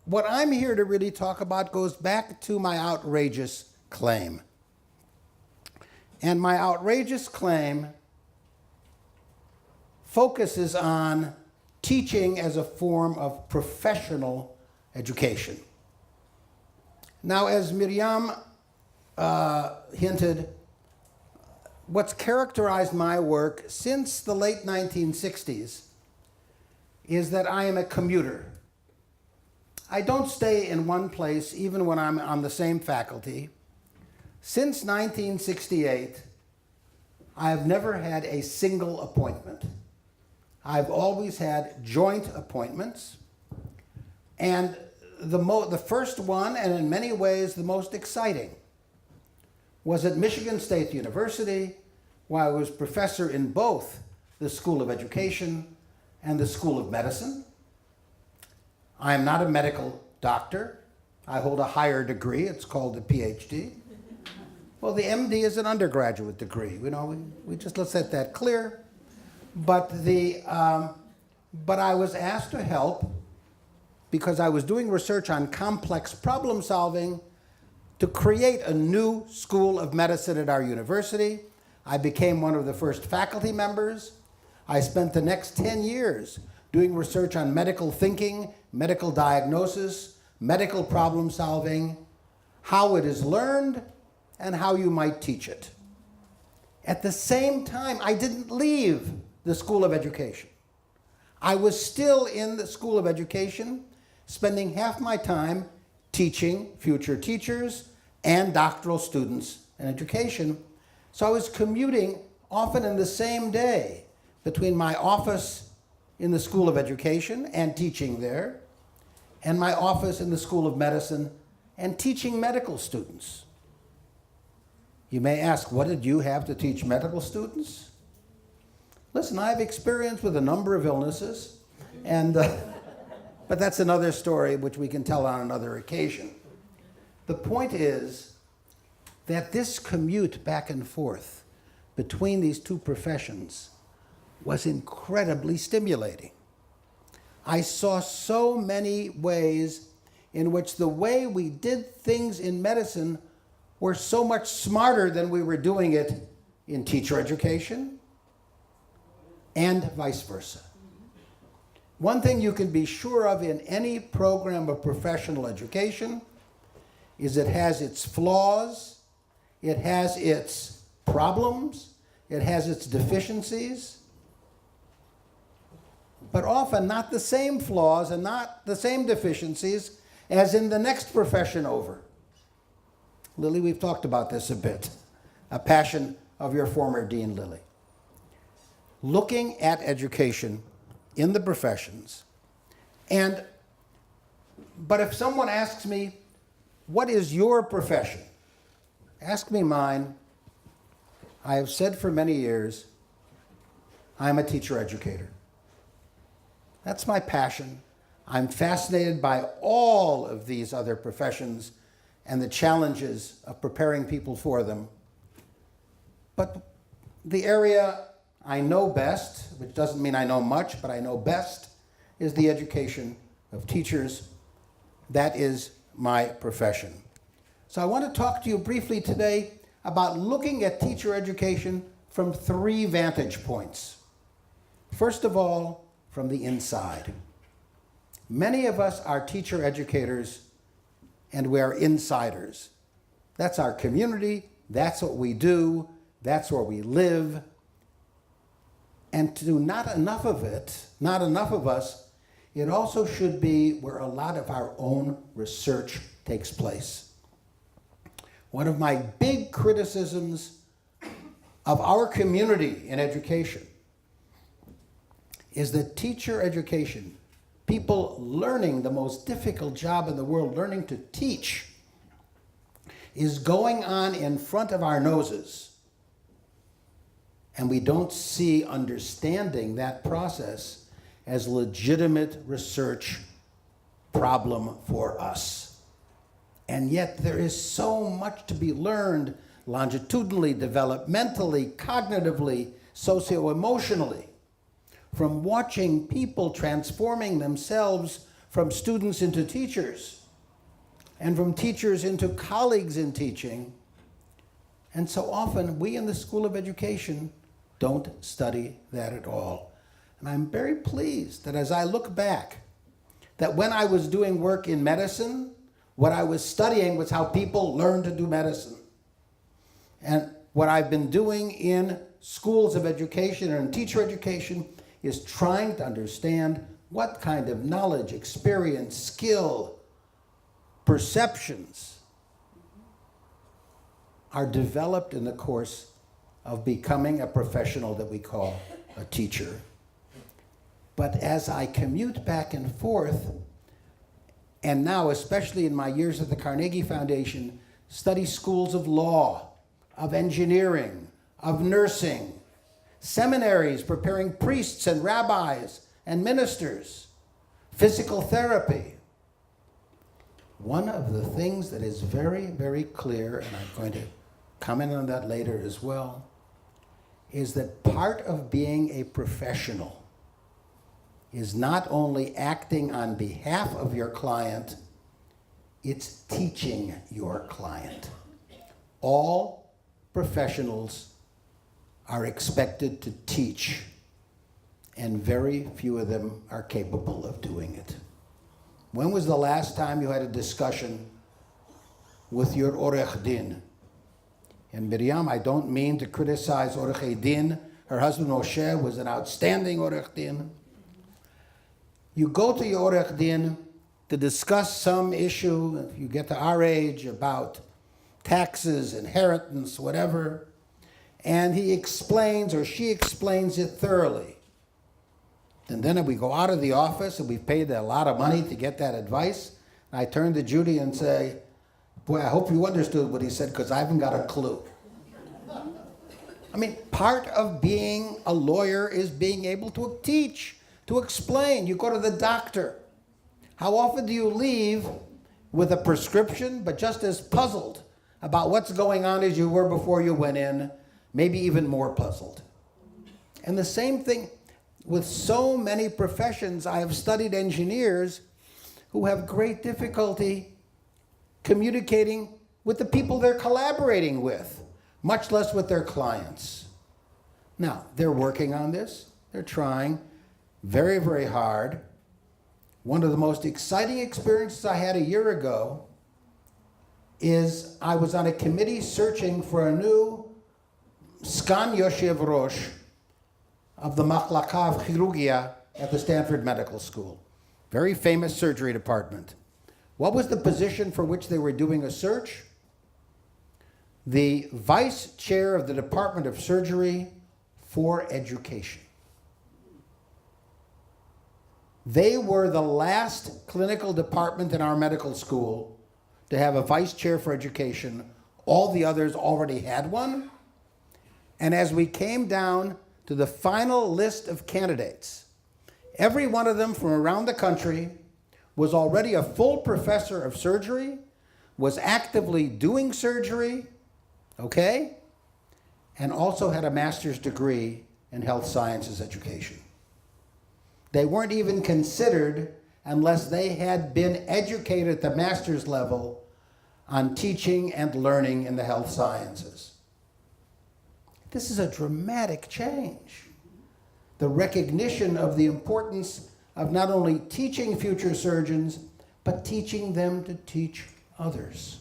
Speaker 4: what I'm here to really talk about goes back to my outrageous claim. And my outrageous claim focuses on teaching as a form of professional education. Now, as Miriam hinted, what's characterized my work since the late 1960s is that I am a commuter. I don't stay in one place even when I'm on the same faculty. Since 1968, I have never had a single appointment. I've always had joint appointments. And the first one, and in many ways the most exciting, was at Michigan State University, where I was professor in both the School of Education and the School of Medicine. I am not a medical doctor. I hold a higher degree. It's called a PhD. Well, the MD is an undergraduate degree. You know, we just let's set that clear. But I was asked to help because I was doing research on complex problem solving to create a new school of medicine at our university. I became one of the first faculty members. I spent the next 10 years doing research on medical thinking, medical diagnosis, medical problem solving, how it is learned, and how you might teach it. At the same time, I didn't leave the School of Education. I was still in the School of Education, spending half my time teaching future teachers and doctoral students in education. So I was commuting often in the same day between my office in the School of Education and teaching there, and my office in the School of Medicine and teaching medical students. You may ask, what did you have to teach medical students? Listen, I have experience with a number of illnesses, and but that's another story which we can tell on another occasion. The point is that this commute back and forth between these two professions was incredibly stimulating. I saw so many ways in which the way we did things in medicine were so much smarter than we were doing it in teacher education and vice versa. One thing you can be sure of in any program of professional education is it has its flaws, it has its problems, it has its deficiencies, but often not the same flaws and not the same deficiencies as in the next profession over. Lily, we've talked about this a bit, a passion of your former dean, Lily. Looking at education in the professions, but if someone asks me, what is your profession? Ask me mine. I have said for many years, I'm a teacher educator. That's my passion. I'm fascinated by all of these other professions and the challenges of preparing people for them. But the area I know best, which doesn't mean I know much, but I know best, is the education of teachers. That is my profession. So I want to talk to you briefly today about looking at teacher education from 3 vantage points. First of all, from the inside. Many of us are teacher educators and we are insiders. That's our community, that's what we do, that's where we live. And to do not enough of it, not enough of us, it also should be where a lot of our own research takes place. One of my big criticisms of our community in education is that teacher education, people learning the most difficult job in the world, learning to teach, is going on in front of our noses. And we don't see understanding that process as a legitimate research problem for us. And yet there is so much to be learned longitudinally, developmentally, cognitively, socio-emotionally, from watching people transforming themselves from students into teachers, and from teachers into colleagues in teaching. And so often we in the School of Education don't study that at all. And I'm very pleased that as I look back, that when I was doing work in medicine, what I was studying was how people learn to do medicine. And what I've been doing in schools of education and teacher education is trying to understand what kind of knowledge, experience, skill, perceptions are developed in the course of becoming a professional that we call a teacher. But as I commute back and forth, and now especially in my years at the Carnegie Foundation, study schools of law, of engineering, of nursing, seminaries preparing priests and rabbis and ministers, physical therapy. One of the things that is very, very clear, and I'm going to comment on that later as well, is that part of being a professional is not only acting on behalf of your client, it's teaching your client. All professionals are expected to teach, and very few of them are capable of doing it. When was the last time you had a discussion with your orech din? And Miriam, I don't mean to criticize orech din. Her husband Moshe was an outstanding orech din. You go to your orech din to discuss some issue, if you get to our age, about taxes, inheritance, whatever, and he explains or she explains it thoroughly. And then we go out of the office and we've paid a lot of money to get that advice. And I turn to Judy and say, boy, I hope you understood what he said because I haven't got a clue. I mean, part of being a lawyer is being able to teach, to explain. You go to the doctor. How often do you leave with a prescription, but just as puzzled about what's going on as you were before you went in, maybe even more puzzled? And the same thing with so many professions. I have studied engineers who have great difficulty communicating with the people they're collaborating with, much less with their clients. Now, they're working on this. They're trying very, very hard. One of the most exciting experiences I had a year ago is I was on a committee searching for a new Sgan Yoshev Rosh of the Machlaka of Chirurgia at the Stanford Medical School. Very famous surgery department. What was the position for which they were doing a search? The vice chair of the Department of Surgery for Education. They were the last clinical department in our medical school to have a vice chair for education. All the others already had one. And as we came down to the final list of candidates, every one of them from around the country was already a full professor of surgery, was actively doing surgery, okay, and also had a master's degree in health sciences education. They weren't even considered unless they had been educated at the master's level on teaching and learning in the health sciences. This is a dramatic change. The recognition of the importance of not only teaching future surgeons, but teaching them to teach others.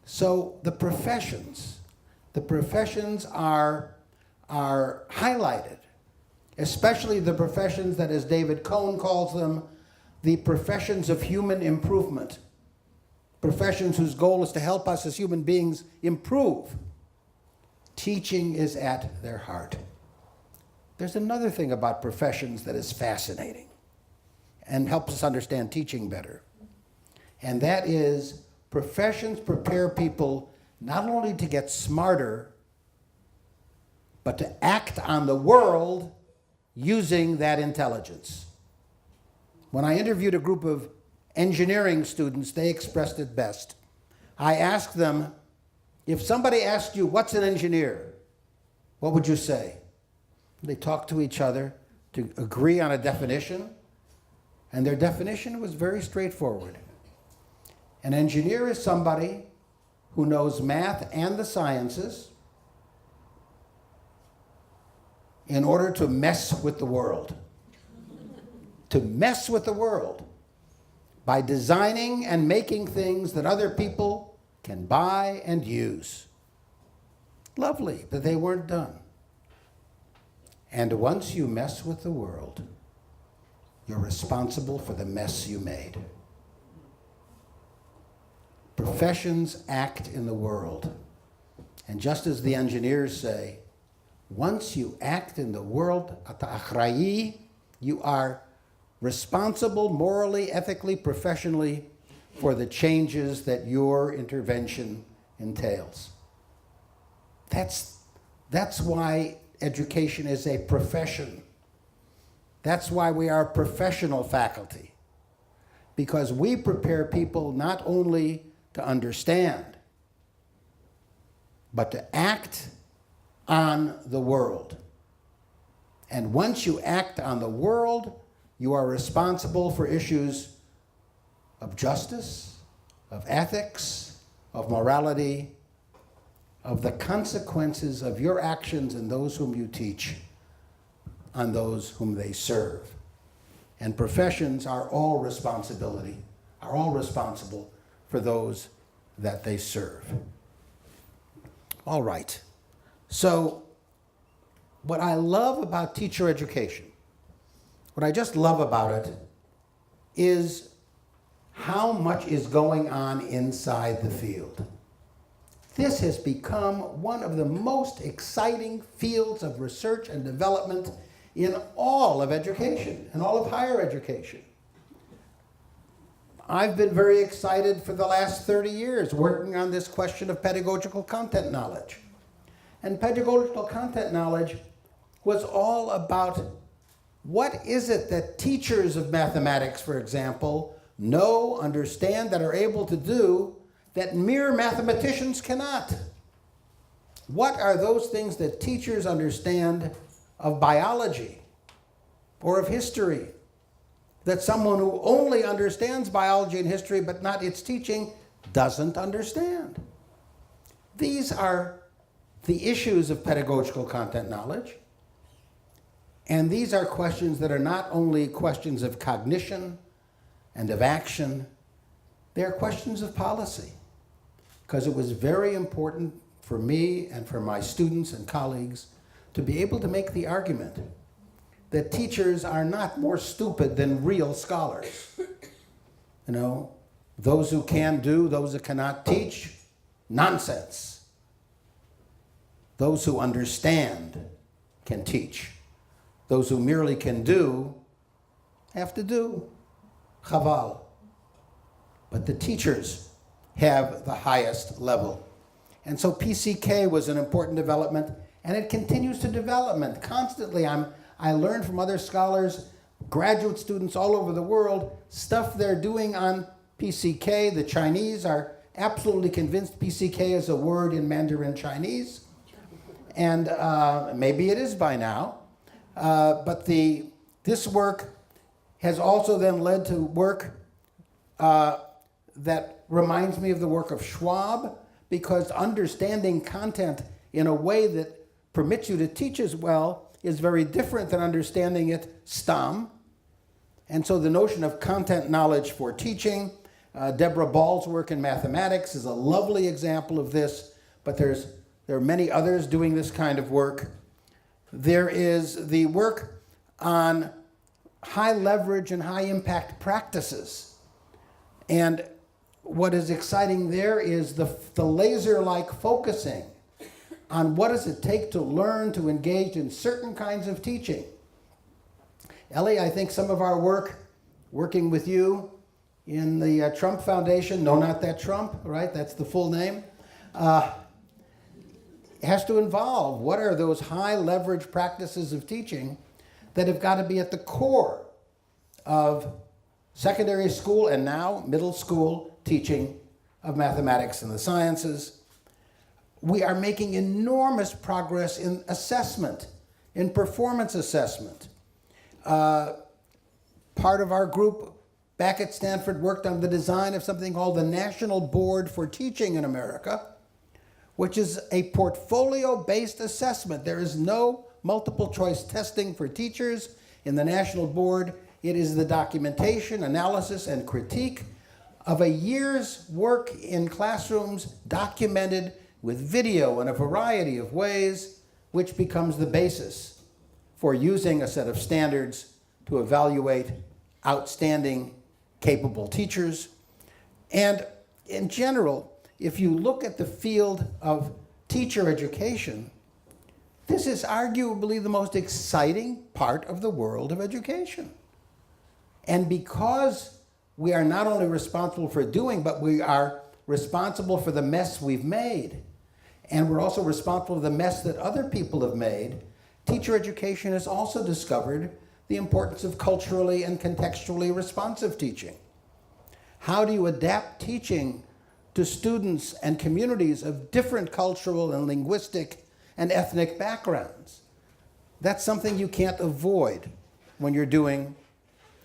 Speaker 4: So the professions are highlighted, especially the professions that, as David Cohn calls them, the professions of human improvement. Professions whose goal is to help us as human beings improve. Teaching is at their heart. There's another thing about professions that is fascinating and helps us understand teaching better. And that is, professions prepare people not only to get smarter, but to act on the world using that intelligence. When I interviewed a group of engineering students, they expressed it best. I asked them, if somebody asked you, what's an engineer? What would you say? They talked to each other to agree on a definition, and their definition was very straightforward. An engineer is somebody who knows math and the sciences in order to mess with the world. To mess with the world by designing and making things that other people can buy and use. Lovely, but they weren't done. And once you mess with the world, you're responsible for the mess you made. Professions act in the world. And just as the engineers say, once you act in the world, ata achrayi, you are responsible morally, ethically, professionally for the changes that your intervention entails. That's why education is a profession. That's why we are professional faculty, because we prepare people not only to understand, but to act on the world. And once you act on the world, you are responsible for issues of justice, of ethics, of morality, of the consequences of your actions and those whom you teach on those whom they serve. And professions are all responsible for those that they serve. All right. So what I love about teacher education, what I just love about it, is how much is going on inside the field. This has become one of the most exciting fields of research and development in all of education, in all of higher education. I've been very excited for the last 30 years working on this question of pedagogical content knowledge. And pedagogical content knowledge was all about what is it that teachers of mathematics, for example, know, understand, that are able to do that mere mathematicians cannot. What are those things that teachers understand of biology or of history that someone who only understands biology and history but not its teaching doesn't understand? These are the issues of pedagogical content knowledge. And these are questions that are not only questions of cognition and of action, they are questions of policy. Because it was very important for me and for my students and colleagues to be able to make the argument that teachers are not more stupid than real scholars. You know, those who can do, those who cannot teach, nonsense. Those who understand can teach. Those who merely can do have to do. Chaval. But the teachers have the highest level. And so PCK was an important development, and it continues to develop constantly. I learn from other scholars, graduate students all over the world, stuff they're doing on PCK. The Chinese are absolutely convinced PCK is a word in Mandarin Chinese. And maybe it is by now. But this work has also then led to work that reminds me of the work of Schwab, because understanding content in a way that permits you to teach as well is very different than understanding it stam. And so the notion of content knowledge for teaching, Deborah Ball's work in mathematics is a lovely example of this, but there are many others doing this kind of work. There is the work on high leverage and high impact practices. And what is exciting there is the laser-like focusing on what does it take to learn to engage in certain kinds of teaching. Ellie, I think some of our work, working with you in the Trump Foundation, no, not that Trump, right? That's the full name. Has to involve what are those high leverage practices of teaching that have got to be at the core of secondary school and now middle school teaching of mathematics and the sciences. We are making enormous progress in assessment, in performance assessment. Part of our group back at Stanford worked on the design of something called the National Board for Teaching in America, which is a portfolio-based assessment. There is no multiple choice testing for teachers in the National Board. It is the documentation, analysis, and critique of a year's work in classrooms documented with video in a variety of ways, which becomes the basis for using a set of standards to evaluate outstanding, capable teachers. And in general, if you look at the field of teacher education, this is arguably the most exciting part of the world of education. And because we are not only responsible for doing, but we are responsible for the mess we've made. And we're also responsible for the mess that other people have made. Teacher education has also discovered the importance of culturally and contextually responsive teaching. How do you adapt teaching to students and communities of different cultural and linguistic and ethnic backgrounds? That's something you can't avoid when you're doing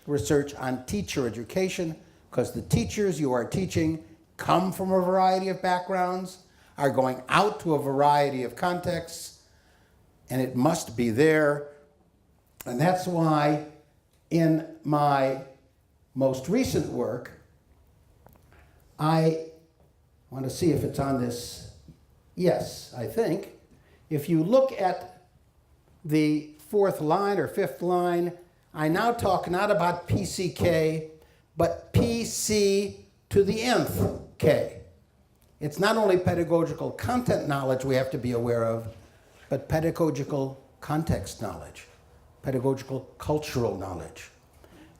Speaker 4: research on teacher education, because the teachers you are teaching come from a variety of backgrounds, are going out to a variety of contexts, and it must be there. And that's why in my most recent work, I want to see if it's on this. Yes, I think. If you look at the fourth line or fifth line, I now talk not about PCK, but PC to the nth K. It's not only pedagogical content knowledge we have to be aware of, but pedagogical context knowledge, pedagogical cultural knowledge,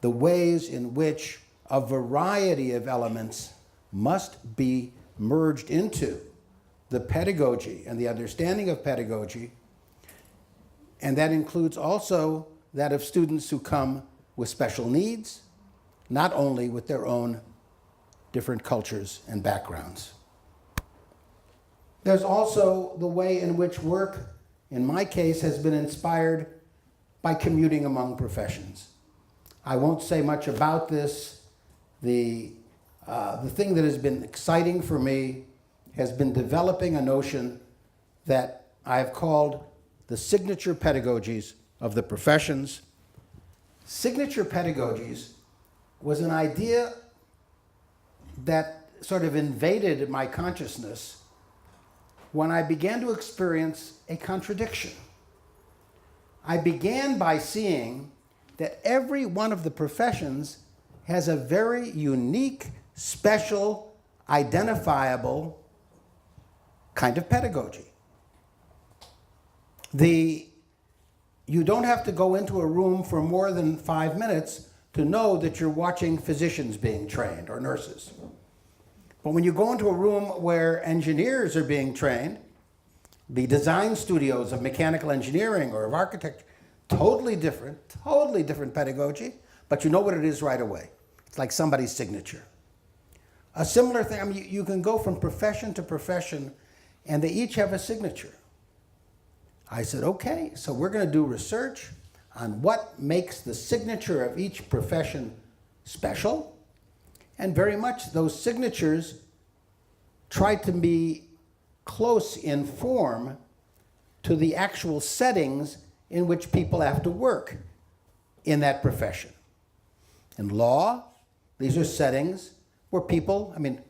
Speaker 4: the ways in which a variety of elements must be merged into the pedagogy and the understanding of pedagogy. And that includes also that of students who come with special needs, not only with their own different cultures and backgrounds. There's also the way in which work, in my case, has been inspired by commuting among professions. I won't say much about this. The thing that has been exciting for me has been developing a notion that I've called the signature pedagogies of the professions. Signature pedagogies was an idea that sort of invaded my consciousness when I began to experience a contradiction. I began by seeing that every one of the professions has a very unique, special, identifiable kind of pedagogy. You don't have to go into a room for more than 5 minutes to know that you're watching physicians being trained or nurses. But when you go into a room where engineers are being trained, the design studios of mechanical engineering or of architecture, totally different pedagogy, but you know what it is right away. It's like somebody's signature. A similar thing, I mean, you can go from profession to profession and they each have a signature. I said, okay, so we're going to do research on what makes the signature of each profession special. And very much those signatures try to be close in form to the actual settings in which people have to work in that profession. In law, these are settings where people, I mean,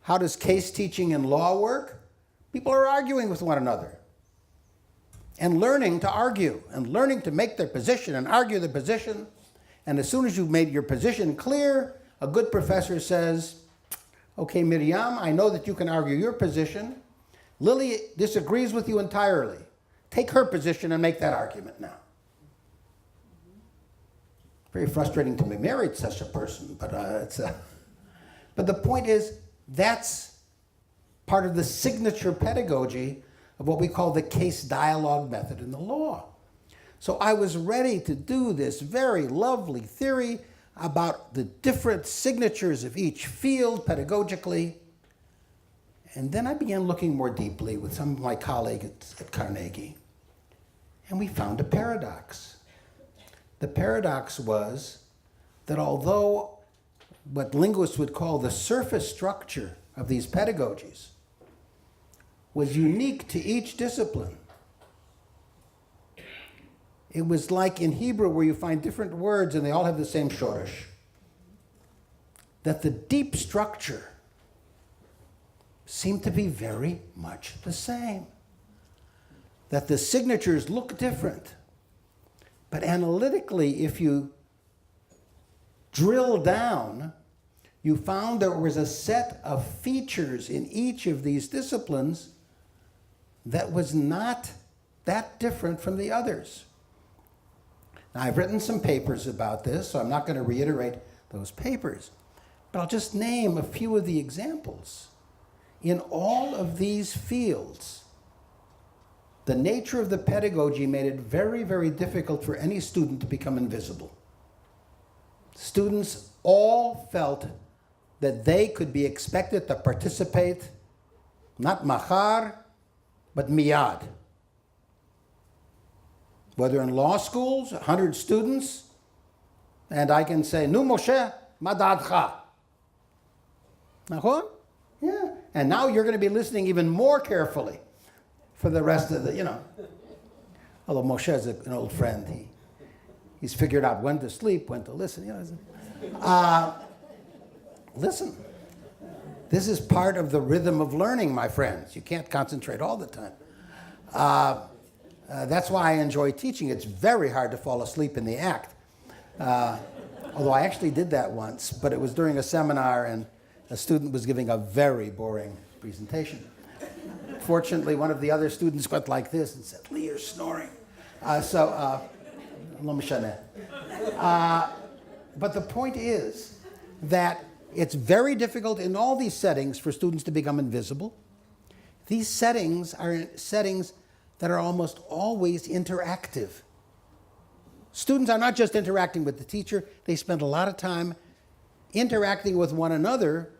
Speaker 4: how does case teaching in law work? People are arguing with one another and learning to argue and learning to make their position and argue the position. And as soon as you've made your position clear, a good professor says, okay, Miriam, I know that you can argue your position. Lily disagrees with you entirely. Take her position and make that argument now. Very frustrating to be married to such a person, but but the point is, that's part of the signature pedagogy of what we call the case dialogue method in the law. So I was ready to do this very lovely theory about the different signatures of each field pedagogically. And then I began looking more deeply with some of my colleagues at Carnegie. And we found a paradox. The paradox was that although what linguists would call the surface structure of these pedagogies was unique to each discipline, it was like in Hebrew where you find different words and they all have the same shoresh. That the deep structure seemed to be very much the same. That the signatures look different. But analytically, if you drill down, you found there was a set of features in each of these disciplines that was not that different from the others. Now, I've written some papers about this, so I'm not going to reiterate those papers, but I'll just name a few of the examples. In all of these fields, the nature of the pedagogy made it very, very difficult for any student to become invisible. Students all felt that they could be expected to participate, not machar, but miyad. Whether in law schools, 100 students, and I can say, Nu Moshe, ma da'atcha. Nachon? Yeah. And now you're going to be listening even more carefully for the rest of the, Although Moshe is an old friend. He's figured out when to sleep, when to listen. Listen. This is part of the rhythm of learning, my friends. You can't concentrate all the time. That's why I enjoy teaching. It's very hard to fall asleep in the act. Although I actually did that once, but it was during a seminar and a student was giving a very boring presentation. Fortunately, one of the other students went like this and said, Lee, you're snoring. Lo mishaneh. But the point is that it's very difficult in all these settings for students to become invisible. These settings are settings that are almost always interactive. Students are not just interacting with the teacher, they spend a lot of time interacting with one another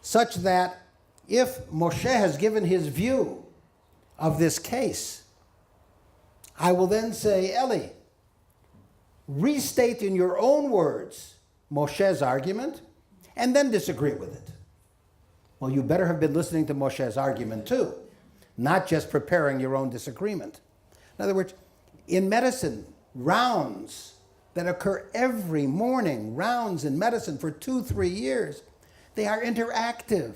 Speaker 4: such that if Moshe has given his view of this case, I will then say, Eli, restate in your own words Moshe's argument and then disagree with it. Well, you better have been listening to Moshe's argument too, not just preparing your own disagreement. In other words, in medicine, rounds that occur every morning, rounds in medicine for 2-3 years, they are interactive.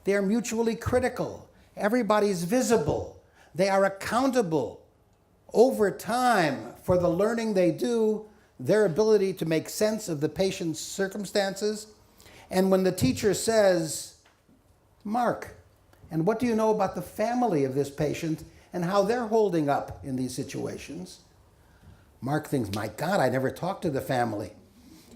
Speaker 4: They are mutually critical. Everybody's visible. They are accountable over time for the learning they do, their ability to make sense of the patient's circumstances. And when the teacher says, Mark, and what do you know about the family of this patient and how they're holding up in these situations? Mark thinks, my God, I never talked to the family.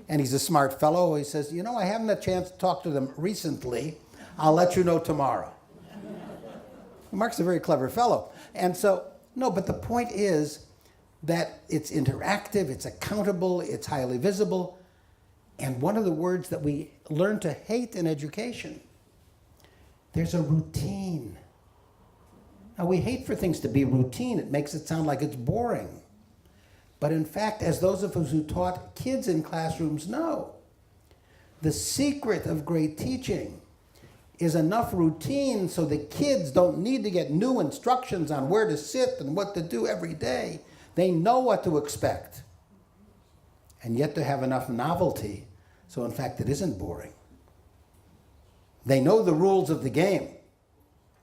Speaker 4: And he's a smart fellow. He says, you know, I haven't had a chance to talk to them recently. I'll let you know tomorrow. Mark's a very clever fellow. And so, no, but the point is that it's interactive, it's accountable, it's highly visible. And one of the words that we learn to hate in education, there's a routine. Now, we hate for things to be routine. It makes it sound like it's boring. But in fact, as those of us who taught kids in classrooms know, the secret of great teaching is enough routine so the kids don't need to get new instructions on where to sit and what to do every day. They know what to expect. And yet to have enough novelty so in fact it isn't boring. They know the rules of the game,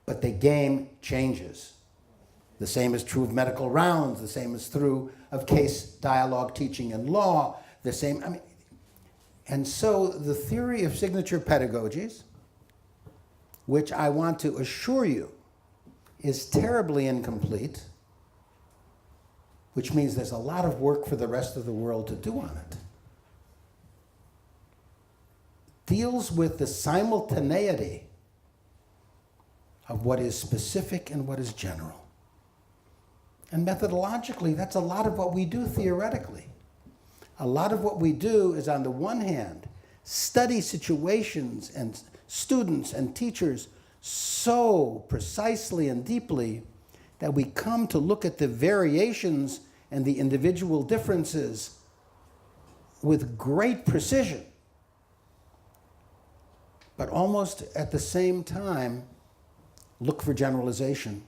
Speaker 4: but the game changes. The same is true of medical rounds, the same is true of case dialogue teaching in law, the same, and so the theory of signature pedagogies, which I want to assure you is terribly incomplete, which means there's a lot of work for the rest of the world to do on it, deals with the simultaneity of what is specific and what is general. And methodologically, that's a lot of what we do theoretically. A lot of what we do is, on the one hand, study situations and students and teachers so precisely and deeply that we come to look at the variations and the individual differences with great precision. But almost at the same time, look for generalization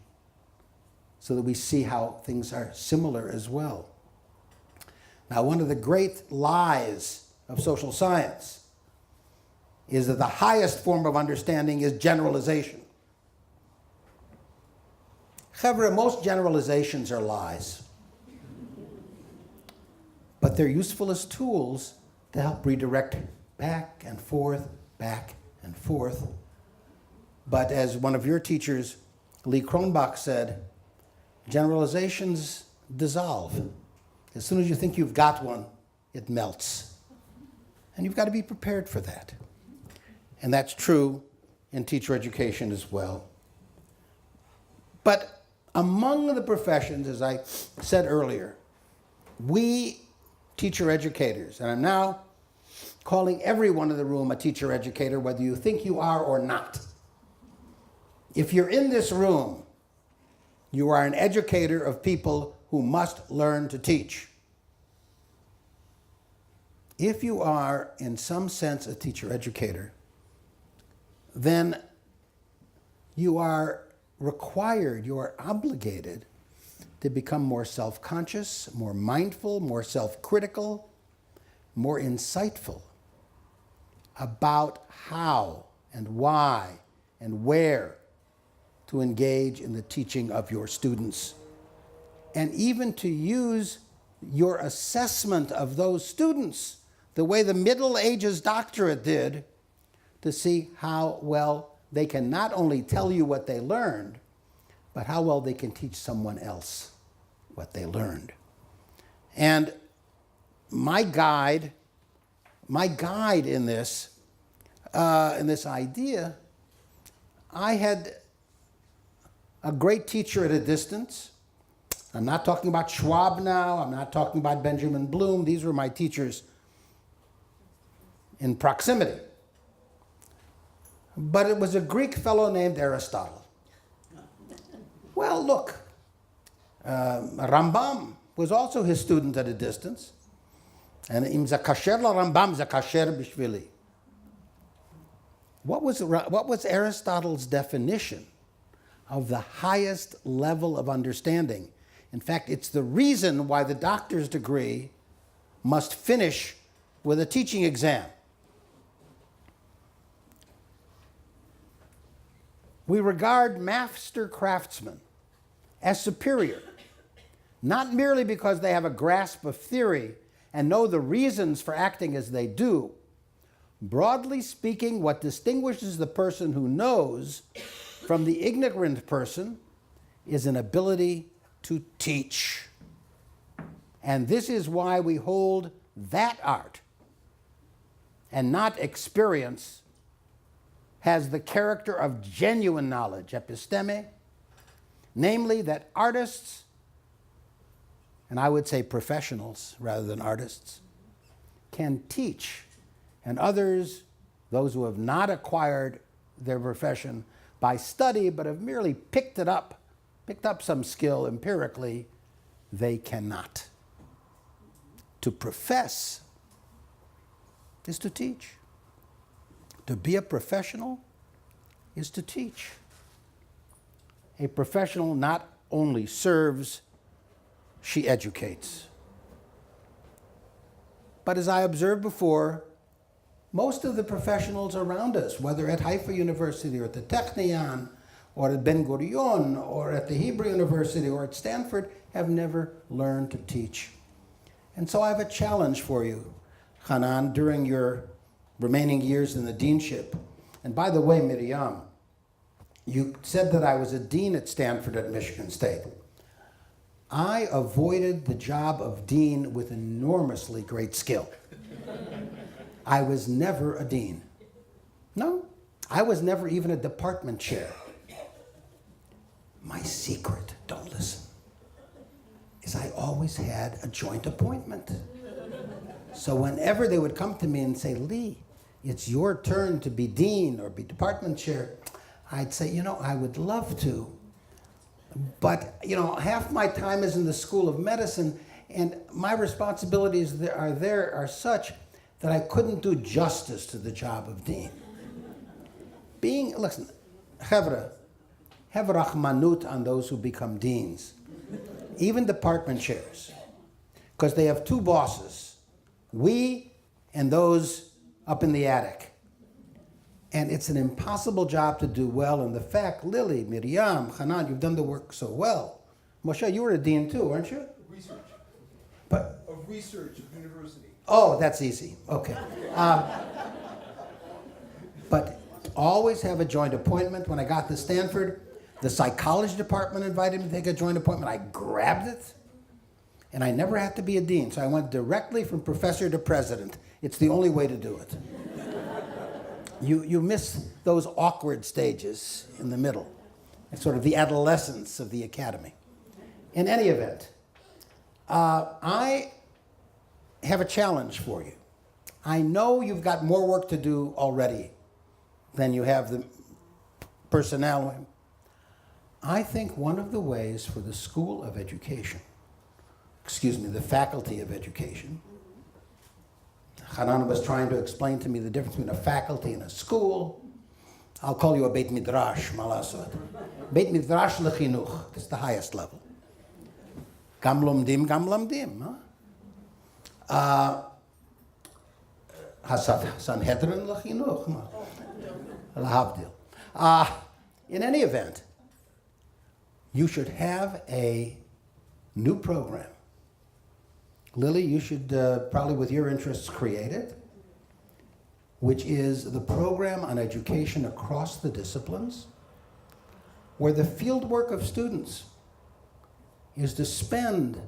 Speaker 4: so that we see how things are similar as well. Now, one of the great lies of social science is that the highest form of understanding is generalization. However, most generalizations are lies, but they're useful as tools to help redirect back and forth, back and forth. But as one of your teachers, Lee Kronbach, said, generalizations dissolve. As soon as you think you've got one, it melts. And you've got to be prepared for that. And that's true in teacher education as well. But among the professions, as I said earlier, we teacher educators, and I'm now calling everyone in the room a teacher educator, whether you think you are or not. If you're in this room, you are an educator of people who must learn to teach. If you are, in some sense, a teacher educator, then you are required, you are obligated to become more self-conscious, more mindful, more self-critical, more insightful about how and why and where to engage in the teaching of your students, and even to use your assessment of those students the way the Middle Ages doctorate did, to see how well they can not only tell you what they learned, but how well they can teach someone else what they learned. And my guide in this idea, I had a great teacher at a distance. I'm not talking about Schwab now. I'm not talking about Benjamin Bloom. These were my teachers in proximity. but it was a Greek fellow named Aristotle. Well, look, Rambam was also his student at a distance. And im zakasher la Rambam zakasher bishvili. What was Aristotle's definition of the highest level of understanding? In fact, it's the reason why the doctor's degree must finish with a teaching exam. We regard master craftsmen as superior, not merely because they have a grasp of theory and know the reasons for acting as they do. Broadly speaking, what distinguishes the person who knows from the ignorant person is an ability to teach. And this is why we hold that art, and not experience, has the character of genuine knowledge, episteme, namely that artists, and I would say professionals rather than artists, can teach, and others, those who have not acquired their profession by study but have merely picked up some skill empirically, they cannot. To profess is to teach. To be a professional is to teach. A professional not only serves, she educates. But as I observed before, most of the professionals around us, whether at Haifa University or at the Technion or at Ben Gurion or at the Hebrew University or at Stanford, have never learned to teach. And so I have a challenge for you, Hanan, during your remaining years in the deanship. And by the way, Miriam, you said that I was a dean at Stanford at Michigan State. I avoided the job of dean with enormously great skill. I was never a dean. No, I was never even a department chair. My secret, don't listen, is I always had a joint appointment. So whenever they would come to me and say, Lee, it's your turn to be dean or be department chair, I'd say, I would love to. But, half my time is in the School of Medicine, and my responsibilities are such that I couldn't do justice to the job of dean. Listen, Chevra, have rachmanut on those who become deans, even department chairs, because they have two bosses, we and those up in the attic. And it's an impossible job to do well. And the fact, Lily, Miriam, Hanan, you've done the work so well. Moshe, you were a dean too, weren't you?
Speaker 5: Research.
Speaker 4: But
Speaker 5: Of research at university.
Speaker 4: oh, that's easy. Okay. But always have a joint appointment. When I got to Stanford, the psychology department invited me to take a joint appointment. I grabbed it, and I never had to be a dean. So I went directly from professor to president. It's the only way to do it. You miss those awkward stages in the middle. It's sort of the adolescence of the academy. In any event, I have a challenge for you. I know you've got more work to do already than you have the personnel. I think one of the ways for the School of Education, the Faculty of Education, Hanan was trying to explain to me the difference between a faculty and a school. I'll call you a Beit Midrash, malasot. Beit Midrash lechinuch, that's the highest level. Gam lomdim, gam lamdim. Sanhedrin lechinuch. Lahavdil. In any event, you should have a new program. Lily, you should probably, with your interests, create it, which is the program on education across the disciplines, where the field work of students is to spend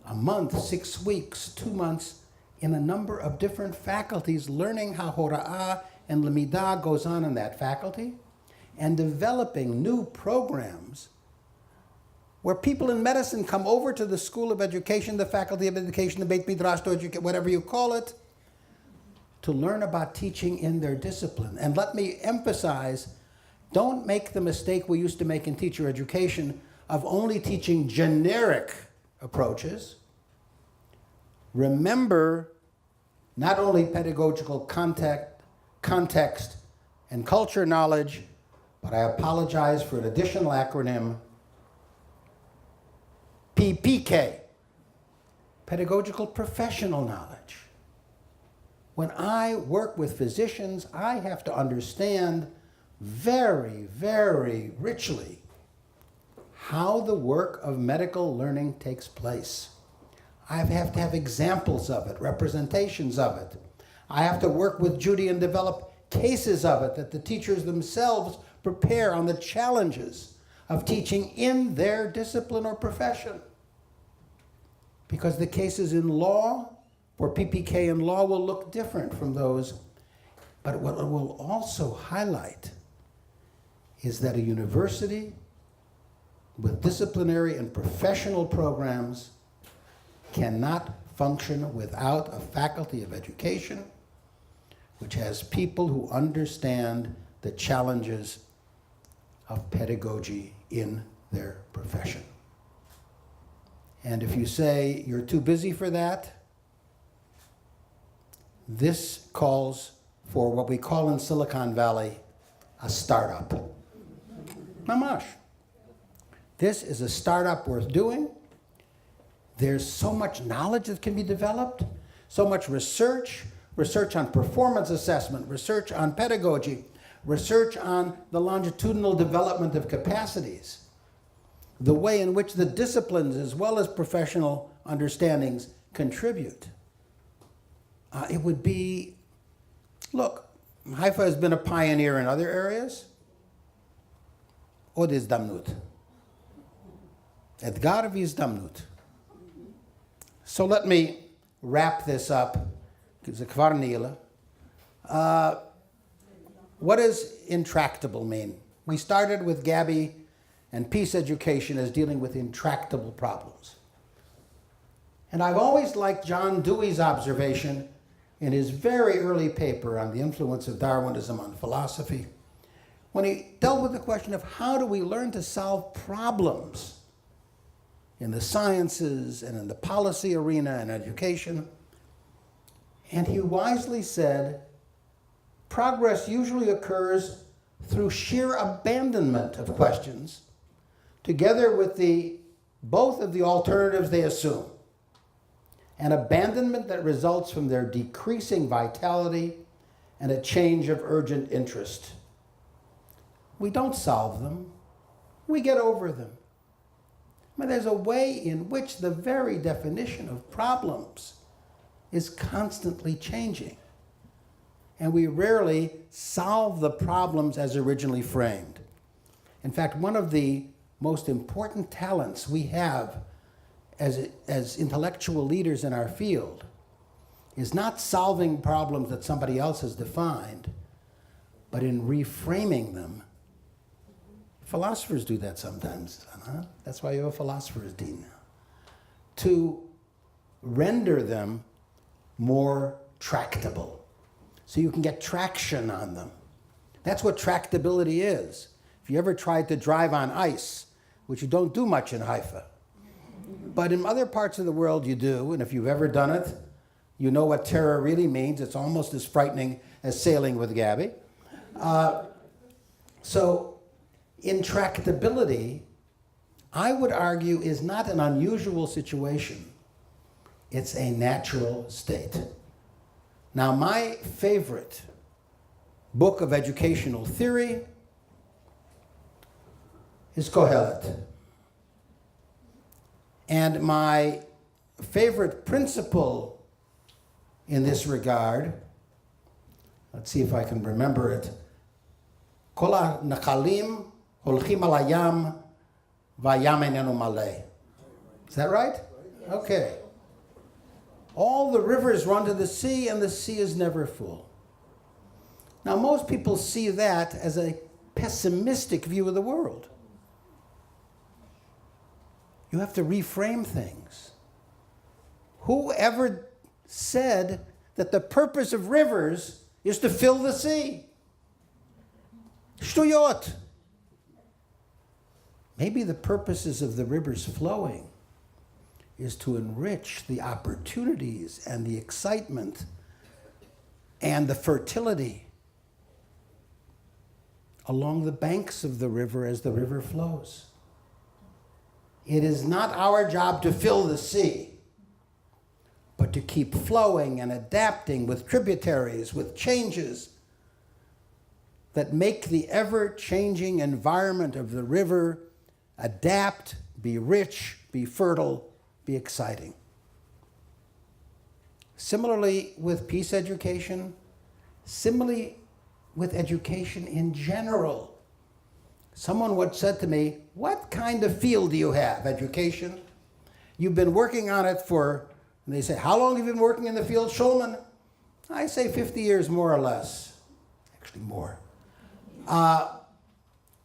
Speaker 4: a month, 6 weeks, 2 months in a number of different faculties learning how Hora'ah and Lamidah goes on in that faculty, and developing new programs where people in medicine come over to the School of Education, the Faculty of Education, the Beit Midrash to educate, whatever you call it, to learn about teaching in their discipline. And let me emphasize, don't make the mistake we used to make in teacher education of only teaching generic approaches. Remember not only pedagogical context and culture knowledge, but I apologize for an additional acronym, PPK, pedagogical professional knowledge. When I work with physicians, I have to understand very, very richly how the work of medical learning takes place. I have to have examples of it, representations of it. I have to work with Judy and develop cases of it that the teachers themselves prepare on the challenges of teaching in their discipline or profession. Because the cases in law, or PPK in law, will look different from those. But what it will also highlight is that a university with disciplinary and professional programs cannot function without a faculty of education which has people who understand the challenges of pedagogy in their profession. And if you say you're too busy for that, this calls for what we call in Silicon Valley a startup. Mamash. This is a startup worth doing. There's so much knowledge that can be developed, so much research on performance assessment, research on pedagogy, research on the longitudinal development of capacities, the way in which the disciplines as well as professional understandings contribute. It would be, look, Haifa has been a pioneer in other areas. Od הזדמנות. אתגר והזדמנות. So let me wrap this up. זה כבר נעילה. What does intractable mean? We started with Gabby and peace education as dealing with intractable problems. And I've always liked John Dewey's observation in his very early paper on the influence of Darwinism on philosophy, when he dealt with the question of how do we learn to solve problems in the sciences and in the policy arena and education. And he wisely said, progress usually occurs through sheer abandonment of questions, together with both of the alternatives they assume. An abandonment that results from their decreasing vitality and a change of urgent interest. We don't solve them, we get over them. But there's a way in which the very definition of problems is constantly changing. And we rarely solve the problems as originally framed. In fact, one of the most important talents we have as intellectual leaders in our field is not solving problems that somebody else has defined, but in reframing them. Philosophers do that sometimes. Huh? That's why you have a philosopher's dean now. To render them more tractable, so you can get traction on them. That's what tractability is. If you ever tried to drive on ice, which you don't do much in Haifa, but in other parts of the world you do, and if you've ever done it, you know what terror really means. It's almost as frightening as sailing with Gabby. So intractability, I would argue, is not an unusual situation. It's a natural state. Now, my favorite book of educational theory is Kohelet. And my favorite principle in this regard, let's see if I can remember it, Kol ha'nachalim holchim al hayam v'hayam einenu maleh. Is that right? Okay. All the rivers run to the sea and the sea is never full. Now, most people see that as a pessimistic view of the world. You have to reframe things. Whoever said that the purpose of rivers is to fill the sea. Shtuyot. Maybe the purposes of the rivers flowing is to enrich the opportunities and the excitement and the fertility along the banks of the river as the river flows. It is not our job to fill the sea, but to keep flowing and adapting with tributaries, with changes that make the ever-changing environment of the river adapt, be rich, be fertile, be exciting. Similarly with peace education, similarly with education in general. Someone once said to me, what kind of field do you have, education? You've been working on it for, and they say, how long have you been working in the field, Shulman? I say 50 years more or less, actually more.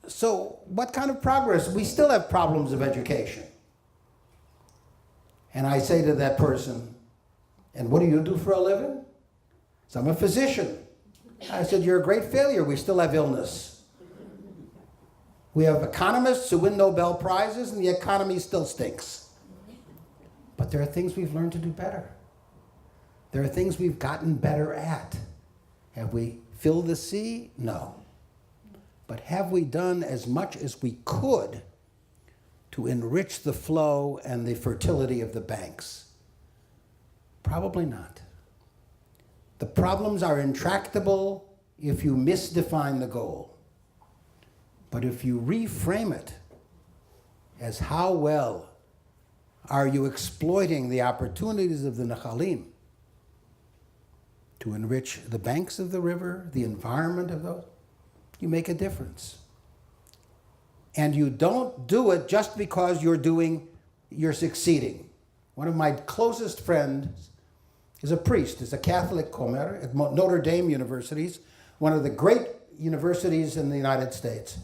Speaker 4: So what kind of progress? We still have problems of education. And I say to that person, and what do you do for a living? So I'm a physician. I said, you're a great failure. We still have illness. We have economists who win Nobel Prizes, and the economy still stinks. But there are things we've learned to do better. There are things we've gotten better at. Have we filled the sea? No. But have we done as much as we could to enrich the flow and the fertility of the banks? Probably not. The problems are intractable if you misdefine the goal. But if you reframe it as how well are you exploiting the opportunities of the Nechalim to enrich the banks of the river, the environment of those, you make a difference. And you don't do it just because you're succeeding. One of my closest friends is a priest, is a Catholic Comer at Notre Dame Universities, one of the great universities in the United States.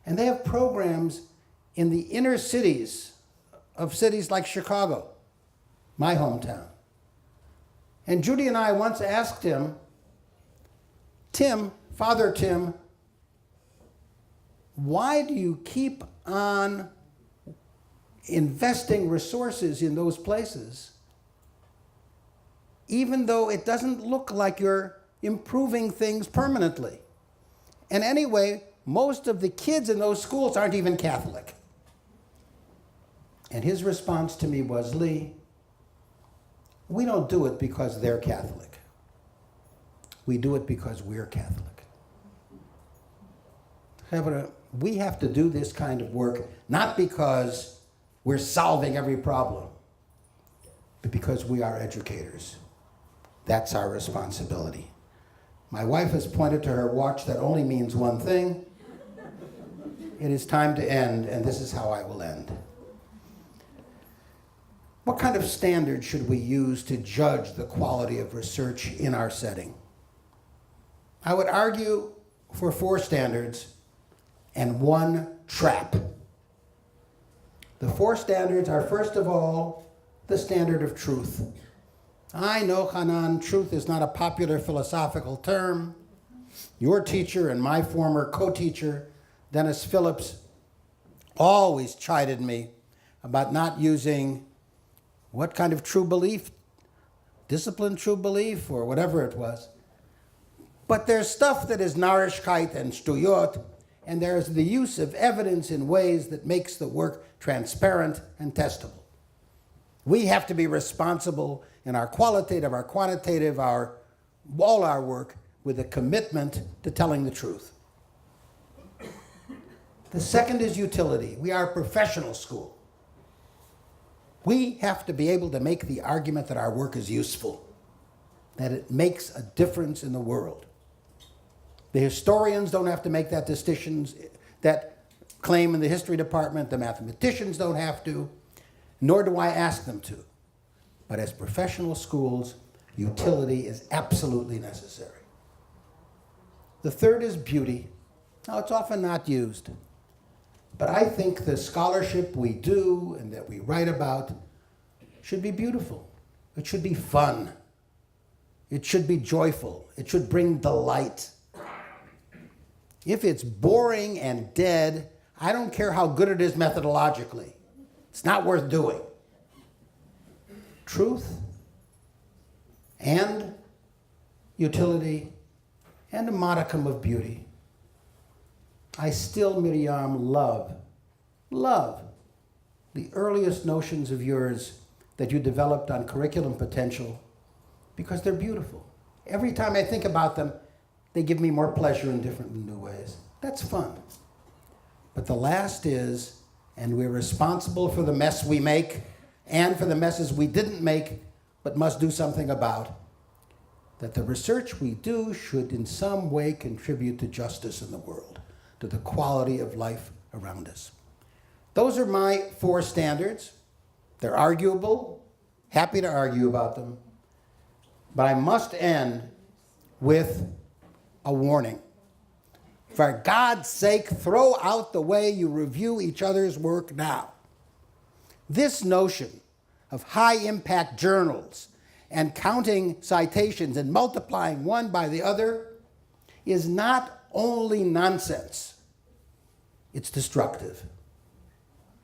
Speaker 4: And they have programs in the inner cities of cities like Chicago, my hometown. And Judy and I once asked him, Father Tim, why do you keep on investing resources in those places even though it doesn't look like you're improving things permanently? And anyway, most of the kids in those schools aren't even Catholic. And his response to me was, Lee, we don't do it because they're Catholic. We do it because we're Catholic. We have to do this kind of work not because we're solving every problem, but because we are educators. That's our responsibility. My wife has pointed to her watch that only means one thing. It is time to end, and this is how I will end. What kind of standards should we use to judge the quality of research in our setting? I would argue for 4 standards and 1 trap. The 4 standards are, first of all, the standard of truth. I know, Hanan, truth is not a popular philosophical term. Your teacher and my former co-teacher, Dennis Phillips, always chided me about not using what kind of true belief, disciplined true belief, or whatever it was. But there's stuff that is narishkeit and shtuyot, and there's the use of evidence in ways that makes the work transparent and testable. We have to be responsible in our qualitative, our quantitative, all our work with a commitment to telling the truth. The second is utility. We are a professional school. We have to be able to make the argument that our work is useful, that it makes a difference in the world. The historians don't have to make that claim in the history department. The mathematicians don't have to, nor do I ask them to. But as professional schools, utility is absolutely necessary. The third is beauty. Now, it's often not used. But I think the scholarship we do and that we write about should be beautiful. It should be fun. It should be joyful. It should bring delight. If it's boring and dead, I don't care how good it is methodologically. It's not worth doing. Truth and utility and a modicum of beauty. I still, Miriam, love the earliest notions of yours that you developed on curriculum potential because they're beautiful. Every time I think about them, they give me more pleasure in different and new ways. That's fun. But the last is, and we're responsible for the mess we make and for the messes we didn't make but must do something about, that the research we do should in some way contribute to justice in the world, to the quality of life around us. Those are my 4 standards. They're arguable, happy to argue about them, but I must end with a warning. For God's sake, throw out the way you review each other's work now. This notion of high-impact journals and counting citations and multiplying one by the other is not only nonsense, it's destructive.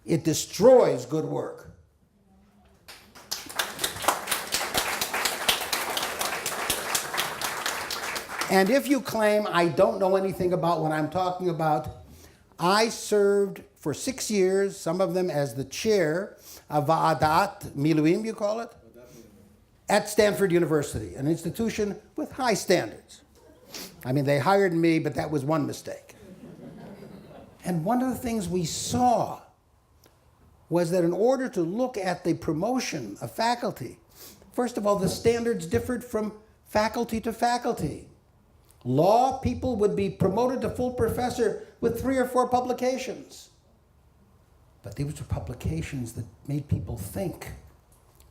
Speaker 4: It destroys good work. And if you claim I don't know anything about what I'm talking about, I served for 6 years, some of them as the chair of Va'adat Miluim, you call it, at Stanford University, an institution with high standards. I mean, they hired me, but that was one mistake. And one of the things we saw was that in order to look at the promotion of faculty, first of all, the standards differed from faculty to faculty. Law people would be promoted to full professor with 3 or 4 publications. But these were publications that made people think.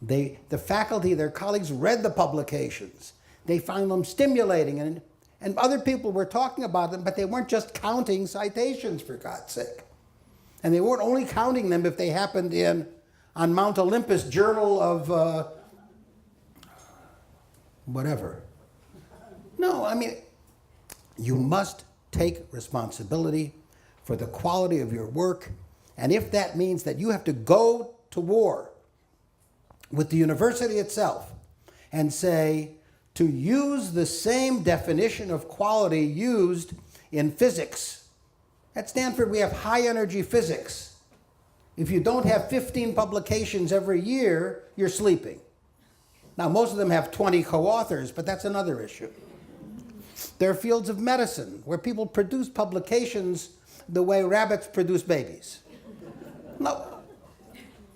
Speaker 4: The faculty, their colleagues read the publications. They found them stimulating, and other people were talking about them, but they weren't just counting citations, for God's sake. And they weren't only counting them if they happened on Mount Olympus Journal of whatever. No, I mean, you must take responsibility for the quality of your work. And if that means that you have to go to war with the university itself and say, to use the same definition of quality used in physics. At Stanford, we have high energy physics. If you don't have 15 publications every year, you're sleeping. Now, most of them have 20 co-authors, but that's another issue. There are fields of medicine where people produce publications the way rabbits produce babies. No.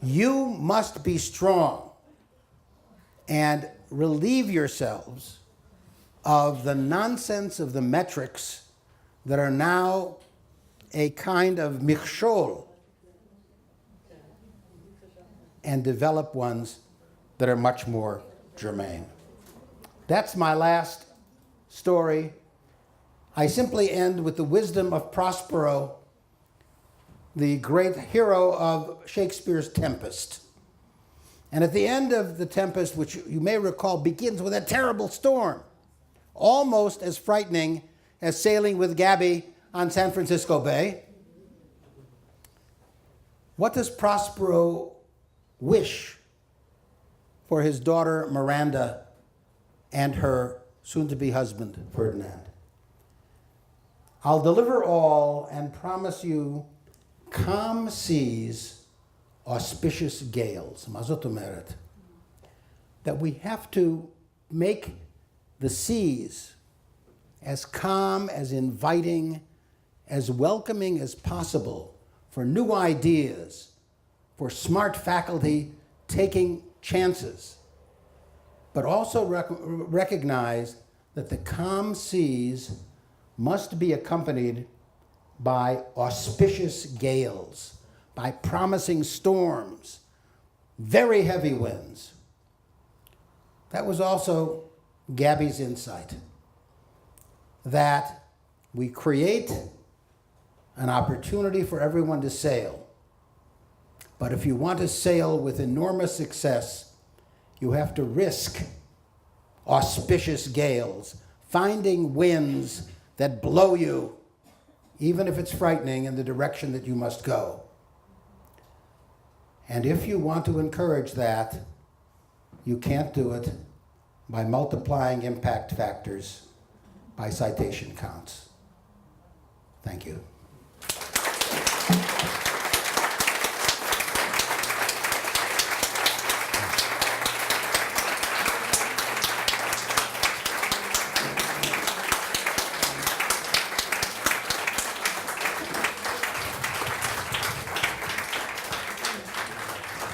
Speaker 4: You must be strong and relieve yourselves of the nonsense of the metrics that are now a kind of michshol, and develop ones that are much more germane. That's my last story. I simply end with the wisdom of Prospero, the great hero of Shakespeare's Tempest. And at the end of the Tempest, which you may recall begins with a terrible storm, almost as frightening as sailing with Gabby on San Francisco Bay. What does Prospero wish for his daughter Miranda and her soon-to-be husband Ferdinand? I'll deliver all and promise you calm seas, auspicious gales. Mazot omeret. That we have to make the seas as calm, as inviting, as welcoming as possible for new ideas, for smart faculty taking chances, but also recognize that the calm seas must be accompanied by auspicious gales, by promising storms, very heavy winds. That was also Gabby's insight, that we create an opportunity for everyone to sail. But if you want to sail with enormous success, you have to risk auspicious gales, finding winds that blow you, even if it's frightening, in the direction that you must go. And if you want to encourage that, you can't do it by multiplying impact factors by citation counts. Thank you.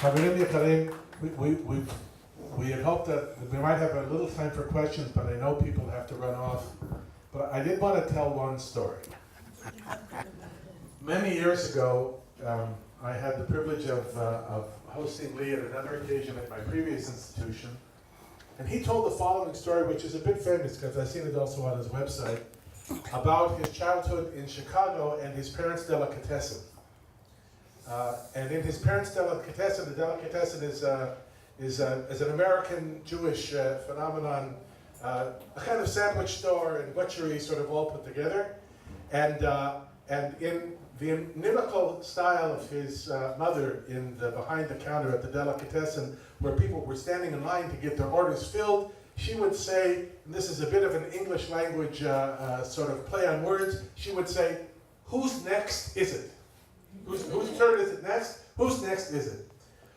Speaker 1: חברים יקרים, we had hoped that we might have a little time for questions, but I know people have to run off. But I did want to tell one story. Many years ago, I had the privilege of hosting Lee at another occasion at my previous institution. And he told the following story, which is a bit famous because I've seen it also on his website, about his childhood in Chicago and his parents' delicatessen. And in his parents' delicatessen, the delicatessen is an American Jewish phenomenon, a kind of sandwich store and butchery sort of all put together. And in the inimical style of his mother behind the counter at the delicatessen, where people were standing in line to get their orders filled, she would say, and this is a bit of an English language sort of play on words, she would say, "Whose next is it? Whose turn is it next? Whose next is it?"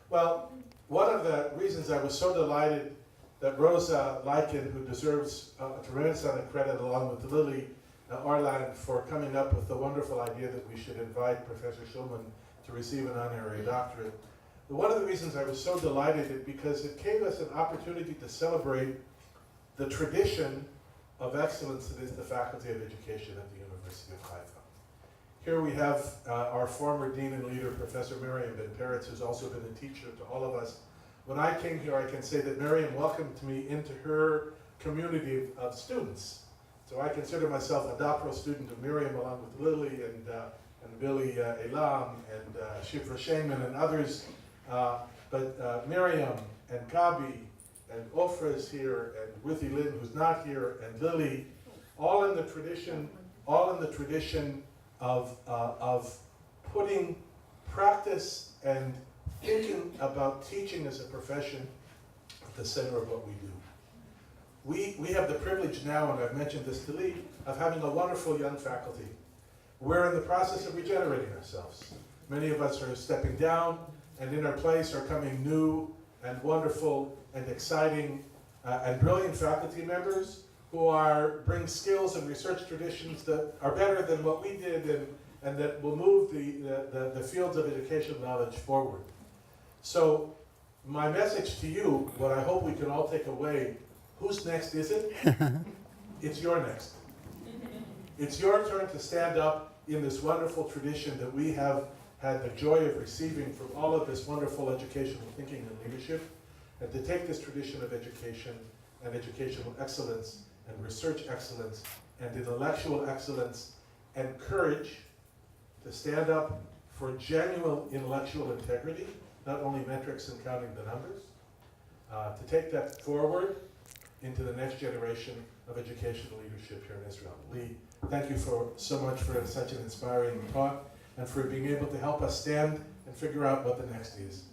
Speaker 1: Well, one of the reasons I was so delighted that Rosa Lykin, who deserves a tremendous amount of credit along with Lily Arland for coming up with the wonderful idea that we should invite Professor Shulman to receive an honorary doctorate. But one of the reasons I was so delighted is because it gave us an opportunity to celebrate the tradition of excellence that is the Faculty of Education at the University of Haifa. Here we have our former dean and leader, Professor Miriam Peretz, who's also been a teacher to all of us. When I came here, I can say that Miriam welcomed me into her community of students. So I consider myself a doctoral student of Miriam, along with Lily and Billy Elam and Shifra Shayman and others. But Miriam and Gabi and Ofra is here, and Ruthie Lynn, who's not here, and Lily, all in the tradition of putting practice and thinking about teaching as a profession at the center of what we do. We have the privilege now, and I've mentioned this to Lee, of having a wonderful young faculty. We're in the process of regenerating ourselves. Many of us are stepping down, and in our place are coming new and wonderful and exciting and brilliant faculty members who bring skills and research traditions that are better than what we did and that will move the fields of educational knowledge forward. So my message to you, what I hope we can all take away, whose next is it? It's your next. It's your turn to stand up in this wonderful tradition that we have had the joy of receiving from all of this wonderful educational thinking and leadership, and to take this tradition of education and educational excellence and research excellence and intellectual excellence and courage to stand up for genuine intellectual integrity, not only metrics and counting the numbers, to take that forward into the next generation of educational leadership here in Israel. Lee, thank you so much for such an inspiring talk and for being able to help us stand and figure out what the next is.